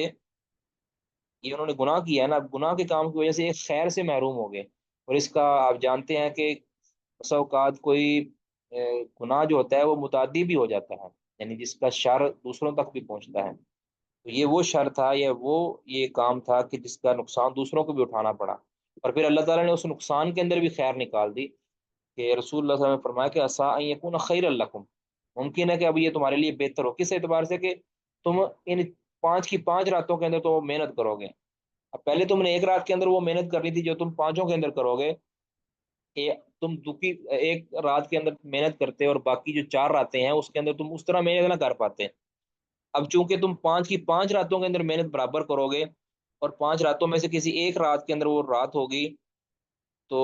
[SPEAKER 2] یہ انہوں نے گناہ کیا ہے نا، اب گناہ کے کام کی وجہ سے ایک خیر سے محروم ہو گئے۔ اور اس کا آپ جانتے ہیں کہ بسا اوقات کوئی گناہ جو ہوتا ہے وہ متعدی بھی ہو جاتا ہے، یعنی جس کا شر دوسروں تک بھی پہنچتا ہے، تو یہ وہ شر تھا، یا وہ یہ کام تھا کہ جس کا نقصان دوسروں کو بھی اٹھانا پڑا، اور پھر اللہ تعالیٰ نے اس نقصان کے اندر بھی خیر نکال دی، کہ رسول اللہ صلی اللہ علیہ وسلم نے فرمایا کہ عسیٰ ان یکون خیر لکم، ممکن ہے کہ اب یہ تمہارے لیے بہتر ہو، کس اعتبار سے کہ تم ان 5 کی 5 راتوں کے اندر تو محنت کرو گے۔ اب پہلے تم نے ایک رات کے اندر وہ محنت کرنی تھی جو تم 5 کے اندر کرو گے، تم دکی ایک رات کے اندر محنت کرتے اور باقی جو 4 راتیں ہیں اس کے اندر تم اس طرح محنت نہ کر پاتے۔ اب چونکہ تم 5 کی 5 راتوں کے اندر محنت برابر کرو گے، اور 5 راتوں میں سے کسی ایک رات کے اندر وہ رات ہوگی، تو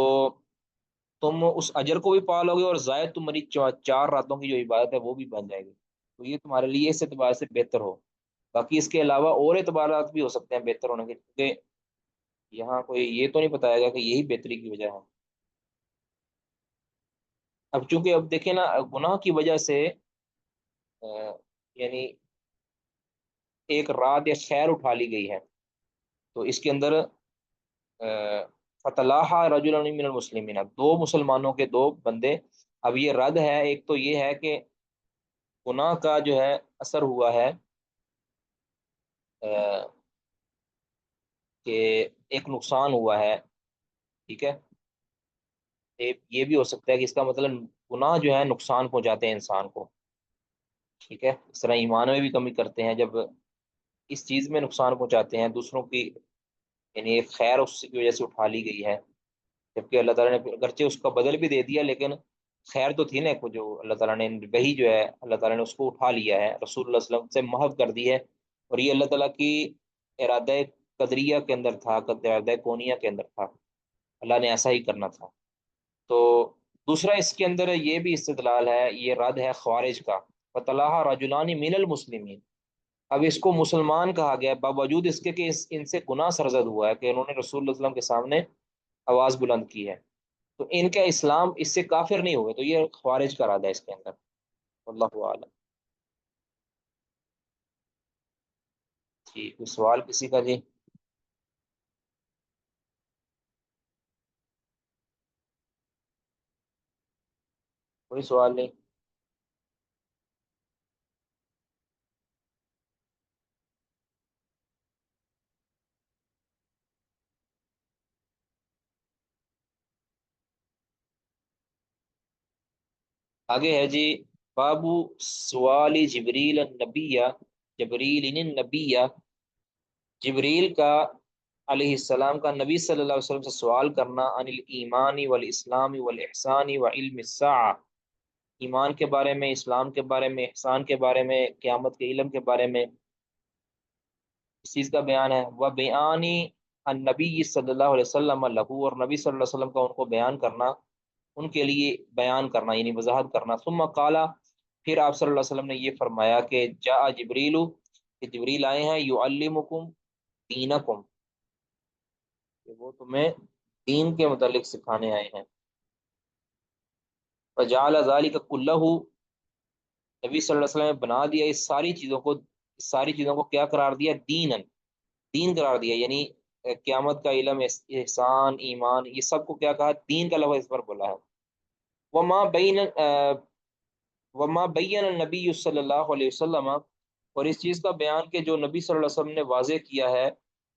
[SPEAKER 2] تم اس اجر کو بھی پالو گے، اور زائد تمہاری 4 راتوں کی جو عبادت ہے وہ بھی بن جائے گی، تو یہ تمہارے لیے اس اعتبار سے بہتر ہو۔ باقی اس کے علاوہ اور اعتبارات بھی ہو سکتے ہیں بہتر ہونے کے، کیونکہ یہاں کوئی یہ تو نہیں بتایا گیا کہ یہی بہتری کی وجہ ہے۔ اب چونکہ اب دیکھیں نا، گناہ کی وجہ سے یعنی ایک رات یا خیر اٹھا لی گئی ہے، تو اس کے اندر فتلاح رجل من المسلمین، 2 مسلمانوں کے 2 بندے، اب یہ رد ہے، ایک تو یہ ہے کہ گناہ کا جو ہے اثر ہوا ہے، کہ ایک نقصان ہوا ہے، ٹھیک ہے، یہ بھی ہو سکتا ہے کہ اس کا مطلب گناہ جو ہے نقصان پہنچاتے ہیں انسان کو، ٹھیک ہے، اس طرح ایمان میں بھی کمی کرتے ہیں جب اس چیز میں نقصان پہنچاتے ہیں دوسروں کی، یعنی ایک خیر اس کی وجہ سے اٹھا لی گئی ہے، جبکہ اللہ تعالیٰ نے اگرچہ اس کا بدل بھی دے دیا، لیکن خیر تو تھی نا، کو جو اللہ تعالیٰ نے وہی جو ہے اللہ تعالیٰ نے اس کو اٹھا لیا ہے، رسول اللہ صلی اللہ علیہ وسلم سے محو کر دی ہے، اور یہ اللہ تعالیٰ کی ارادہ قدریہ کے اندر تھا، ارادہ کونیہ کے اندر تھا، اللہ نے ایسا ہی کرنا تھا۔ تو دوسرا اس کے اندر یہ بھی استدلال ہے، یہ رد ہے خوارج کا، فطلحہ رجلان من المسلمین، اب اس کو مسلمان کہا گیا باوجود اس کے کہ ان سے گناہ سرزد ہوا ہے، کہ انہوں نے رسول اللہ صلی اللہ علیہ وسلم کے سامنے آواز بلند کی ہے، تو ان کا اسلام اس سے کافر نہیں ہوئے، تو یہ خوارج کا رد ہے اس کے اندر، اللہ عالم۔ ٹھیک، کوئی سوال کسی کا جی؟ کوئی سوال نہیں؟ آگے ہے جی، بابو سوالی جبریل النبیہ، جبریل النبیہ، جبریل کا علیہ السلام کا نبی صلی اللہ علیہ وسلم سے سوال کرنا، عن الایمان والاسلام والاحسان وعلم الساعہ، ایمان کے بارے میں، اسلام کے بارے میں، احسان کے بارے میں، قیامت کے علم کے بارے میں، اس چیز کا بیان ہے۔ وہ بیانی النبی صلی اللہ علیہ وسلم لہو، اور نبی صلی اللہ علیہ وسلم کا ان کو بیان کرنا، ان کے لیے بیان کرنا یعنی وضاحت کرنا۔ ثم قالا، پھر آپ صلی اللہ علیہ وسلم نے یہ فرمایا کہ جاء جبریل، کہ جبریل آئے ہیں، یعلمکم دینکم، کہ وہ تمہیں دین کے متعلق سکھانے آئے ہیں۔ فجعل ذلک کلہ، نبی صلی اللہ علیہ وسلم نے بنا دیا اس ساری چیزوں کو، اس ساری چیزوں کو کیا قرار دیا؟ دینن، دین قرار دیا، یعنی قیامت کا علم، احسان، ایمان، یہ سب کو کیا کہا؟ دین کا لفظ اس پر بولا ہے۔ وما بین وما بین النبی صلی اللہ علیہ وسلم، اور اس چیز کا بیان کہ جو نبی صلی اللہ علیہ وسلم نے واضح کیا ہے،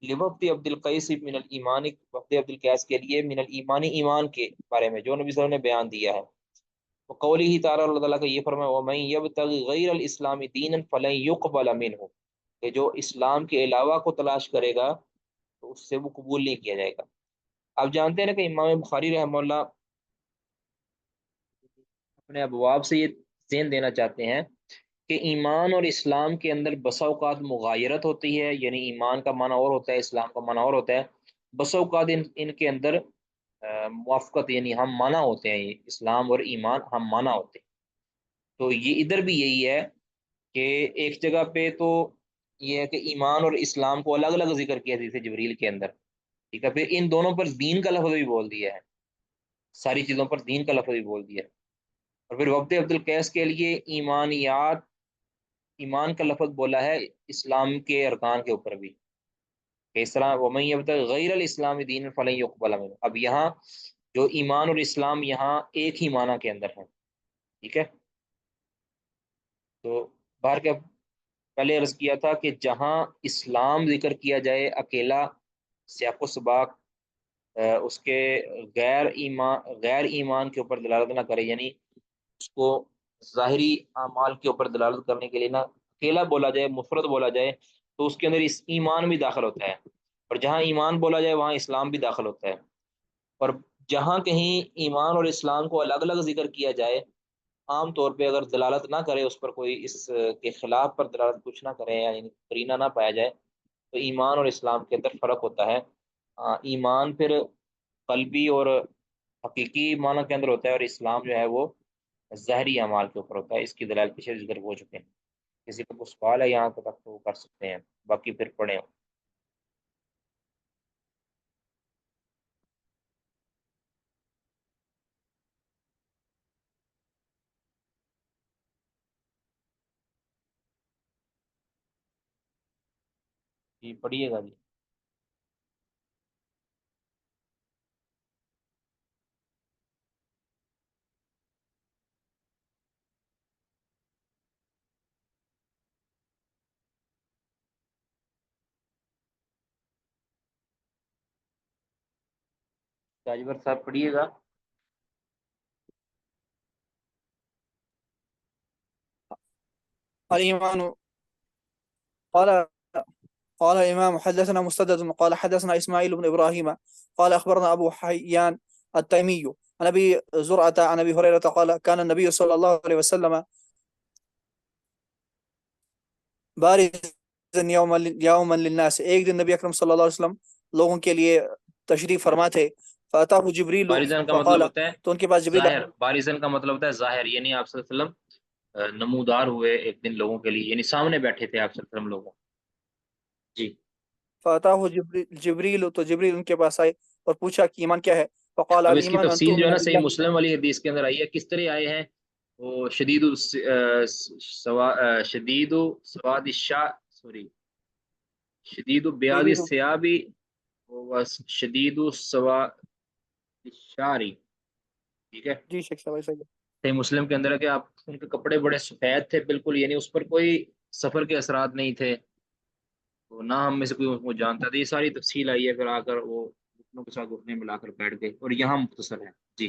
[SPEAKER 2] لوفد عبد القیس من الایمان، وفد عبد القیس کے لیے، من الایمان، ایمان کے بارے میں جو نبی صلی اللہ علیہ وسلم نے بیان دیا ہے۔ وقولی ہی تعالیٰ، اللہ تعالیٰ کا یہ فرمایا، ومن یبتغ غیر الاسلام دینا فلن یقبل منہ، کہ جو اسلام کے علاوہ کو تلاش کرے گا تو اس سے وہ قبول نہیں کیا جائے گا۔ آپ جانتے ہیں نا کہ امام بخاری رحمہ اللہ اپنے ابواب سے یہ ذہن دینا چاہتے ہیں کہ ایمان اور اسلام کے اندر بسا اوقات مغایرت ہوتی ہے، یعنی ایمان کا معنی اور ہوتا ہے، اسلام کا معنی اور ہوتا ہے۔ بسا اوقات ان کے اندر موافقت، یعنی ہم معنی ہوتے ہیں، یہ اسلام اور ایمان ہم معنی ہوتے ہیں۔ تو یہ ادھر بھی یہی ہے کہ ایک جگہ پہ تو یہ ہے کہ ایمان اور اسلام کو الگ الگ ذکر کیا جیسے جبریل کے اندر، ٹھیک ہے، پھر ان دونوں پر دین کا لفظ بھی بول دیا ہے، ساری چیزوں پر دین کا لفظ بھی بول دیا ہے۔ اور پھر وقت عبد القیس کے لیے ایمانیات، ایمان کا لفظ بولا ہے اسلام کے ارکان کے اوپر بھی، کہ اس طرح ومن یبتغ غیر الاسلام دین فلن یقبل منہ۔ اب یہاں جو ایمان اور اسلام یہاں ایک ہی معنی کے اندر ہے، ٹھیک ہے۔ تو باہر کے پہلے عرض کیا تھا کہ جہاں اسلام ذکر کیا جائے اکیلا، سیاق و سباق اس کے غیر ایمان کے اوپر دلالت نہ کرے، یعنی اس کو ظاہری اعمال کے اوپر دلالت کرنے کے لیے نہ اکیلا بولا جائے، مفرد بولا جائے، تو اس کے اندر اس ایمان بھی داخل ہوتا ہے، اور جہاں ایمان بولا جائے وہاں اسلام بھی داخل ہوتا ہے۔ اور جہاں کہیں ایمان اور اسلام کو الگ الگ ذکر کیا جائے، عام طور پہ اگر دلالت نہ کرے اس پر، کوئی اس کے خلاف پر دلالت کچھ نہ کرے، یعنی قرینہ نہ پایا جائے، تو ایمان اور اسلام کے اندر فرق ہوتا ہے۔ ایمان پھر قلبی اور حقیقی معنی کے اندر ہوتا ہے، اور اسلام جو ہے وہ ظاہری اعمال کے اوپر ہوتا ہے۔ اس کی دلائل پیچھے ذکر ہو چکے ہیں۔ کسی کا کوئی سوال ہے یہاں تک تو وہ کر سکتے ہیں، باقی پھر پڑھیں۔ جی پڑھیے گا جی۔ تاجور صاحب پڑھیے گا۔
[SPEAKER 1] الإيمان. قال قال الإمام حدثنا مسدد قال حدثنا إسماعيل بن إبراهيم قال أخبرنا أبو حيان التيمي عن أبي زرعة عن أبي هريرة قال كان النبي صلى الله عليه وسلم بارزا يوما للناس. ایک دن نبی اکرم صلی اللہ علیہ وسلم لوگوں کے لیے تشریف فرما تھے. فأتاه جبریل
[SPEAKER 2] بارزن کا مطلب
[SPEAKER 1] فقال,
[SPEAKER 2] ہوتا ہے
[SPEAKER 1] تو ان کے پاس جبریل
[SPEAKER 2] ظاہر، بارزن کا مطلب ہوتا ہے ظاہر، یعنی آپ صلی اللہ علیہ وسلم نمودار ہوئے ایک دن لوگوں کے لیے، یعنی سامنے بیٹھے تھے آپ صلی اللہ علیہ وسلم لوگوں۔ جی
[SPEAKER 1] فأتاه جبریل, تو جبریل ان کے پاس آئے اور پوچھا کہ ایمان کیا ہے. فقال
[SPEAKER 2] اب اس کی
[SPEAKER 1] الایمان ان
[SPEAKER 2] تفصیل جو ہے
[SPEAKER 1] تؤمن
[SPEAKER 2] نا صحیح
[SPEAKER 1] بالله.
[SPEAKER 2] مسلم والی حدیث کے اندر آئی ہے، کس طرح آئے ہیں وہ، شدید سواد الشاء، سوری، شدید بیاض
[SPEAKER 1] شدید,
[SPEAKER 2] الثياب شدید سواد الشعر، ٹھیک ہے۔
[SPEAKER 1] جی شیخ صاحب ایسا ہی ہے.
[SPEAKER 2] صحیح مسلم کے اندر ہے کہ آپ ان کے کپڑے بڑے سفید تھے بالکل، یعنی اس پر کوئی سفر کے اثرات نہیں تھے، تو نہ ہم میں سے کوئی وہ جانتا تھا۔ یہ ساری تفصیل آئی ہے، پھر آ کر وہ گھٹنوں کے ساتھ گھٹنے ملا کر بیٹھ گئے، اور یہاں مختصر ہے۔ جی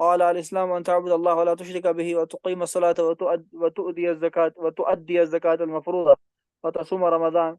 [SPEAKER 1] قال الإسلام أن تعبد الله ولا تشرك به وتقيم الصلاة وتؤدي الزكاة المفروضة وتصوم رمضان।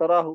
[SPEAKER 1] تراه।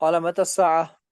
[SPEAKER 1] قال متى الساعة।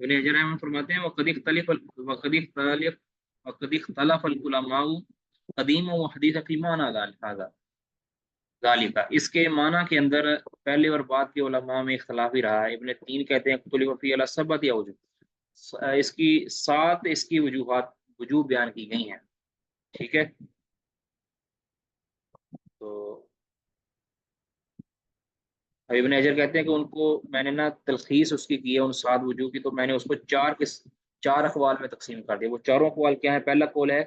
[SPEAKER 2] ابن حجر رحمۃ فرماتے ہیں وقد اختلف العلماء قدیم و حدیث فی معنی ذالک، اس کے معنی کے اندر پہلے اور بعد کے علماء میں اختلاف ہی رہا ہے۔ ابن تین کہتے ہیں اختلف فی علی سبعۃ اوجہ، اس کی سات اس کی وجوہات وجوہ بیان کی گئی ہیں، ٹھیک ہے۔ تو ابن حجر کہتے ہیں کہ ان کو میں نے نا تلخیص اس کی ہے ان سات وجوہ کی، تو میں نے اس کو چار اقوال میں تقسیم کر دیا۔ وہ چاروں اقوال کیا ہے؟ پہلا قول ہے،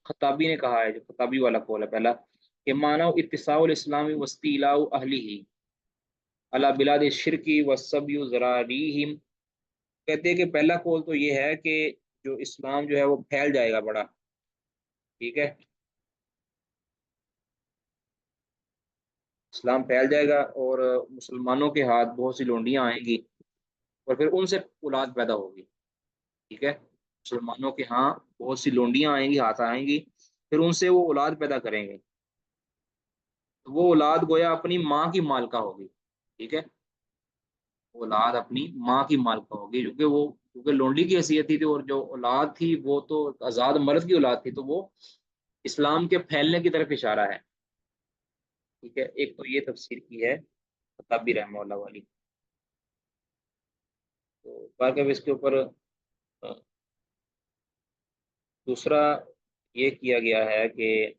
[SPEAKER 2] خطابی نے کہا ہے، جو خطابی والا قول ہے پہلا، کہ معنی اتساع الاسلام واستیلاء اہلہ علی بلاد الشرک والسبی ذراریم، کہتے ہیں کہ پہلا قول تو یہ ہے کہ جو اسلام جو ہے وہ پھیل جائے گا بڑا، ٹھیک ہے، اسلام پھیل جائے گا اور مسلمانوں کے ہاتھ بہت سی لونڈیاں آئیں گی، اور پھر ان سے اولاد پیدا ہوگی، ٹھیک ہے، مسلمانوں کے ہاں بہت سی لونڈیاں آئیں گی، ہاتھ آئیں گی، پھر ان سے وہ اولاد پیدا کریں گے، تو وہ اولاد گویا اپنی ماں کی مالکہ ہوگی، ٹھیک ہے، اولاد اپنی ماں کی مالکہ ہوگی، کیونکہ لونڈی کی حیثیت تھی اور جو اولاد تھی وہ تو آزاد مرد کی اولاد تھی، تو وہ اسلام کے پھیلنے کی طرف اشارہ ہے، ٹھیک ہے۔ ایک تو یہ تفسیر کی ہے خطابی رحمہ اللہ والی۔ تو باقی اب اس کے اوپر دوسرا یہ کیا گیا ہے کہ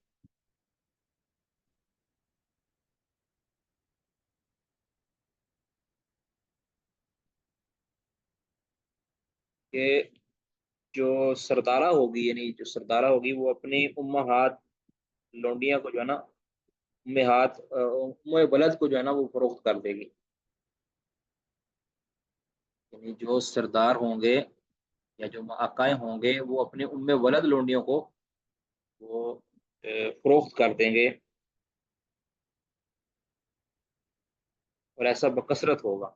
[SPEAKER 2] جو سردارہ ہوگی، یعنی جو سردارہ ہوگی وہ اپنی امہات لونڈیاں کو جو ہے نا، بلد کو جو ہے نا وہ فروخت کر دے گی، یعنی جو سردار ہوں گے یا جو آقائے ہوں گے وہ اپنے ولد لونڈیوں کو وہ فروخت کر دیں گے، اور ایسا بکثرت ہوگا،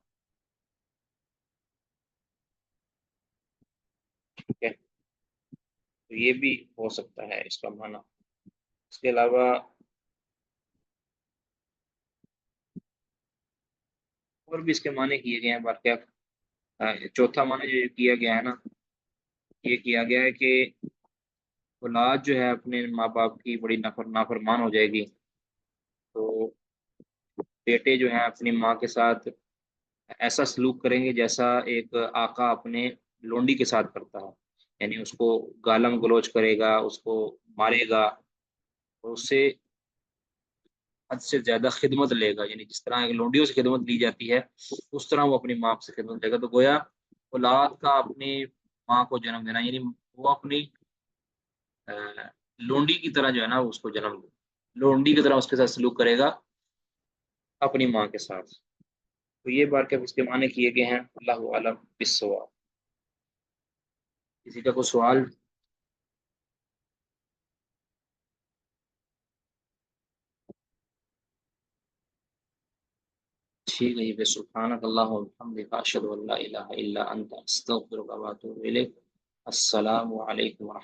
[SPEAKER 2] ٹھیک ہے۔ تو یہ بھی ہو سکتا ہے اس کا معنی۔ اس کے علاوہ اور بھی اس کے معنی کیے گئے ہیں، باقی چوتھا معنی جو کیا گیا ہے نا، یہ کیا گیا ہے کہ اولاد جو ہے اپنے ماں باپ کی بڑی نافرمان ہو جائے گی، تو بیٹے جو ہیں اپنی ماں کے ساتھ ایسا سلوک کریں گے جیسا ایک آقا اپنے لونڈی کے ساتھ کرتا ہے، یعنی اس کو گالم گلوچ کرے گا، اس کو مارے گا، اور اس سے حد سے زیادہ خدمت لے گا، یعنی جس طرح ایک لونڈیوں سے خدمت لی جاتی ہے اس طرح وہ اپنی ماں سے خدمت لے گا۔ تو گویا اولاد کا اپنی ماں کو جنم دینا، یعنی وہ اپنی لونڈی کی طرح جو ہے نا اس کو جنم دے، لونڈی کی طرح اس کے ساتھ سلوک کرے گا اپنی ماں کے ساتھ۔ تو یہ بات کہ اس کے معنی کیے گئے ہیں، اللہ عالم بالصواب۔ کسی کا کوئی سوال؟ ٹھیک ہے جی، سبحانک اللہم و بحمدک، اشہد ان لا الہ الا انت، استغفرک و اتوب الیک۔ السلام علیکم ورحمۃ اللہ۔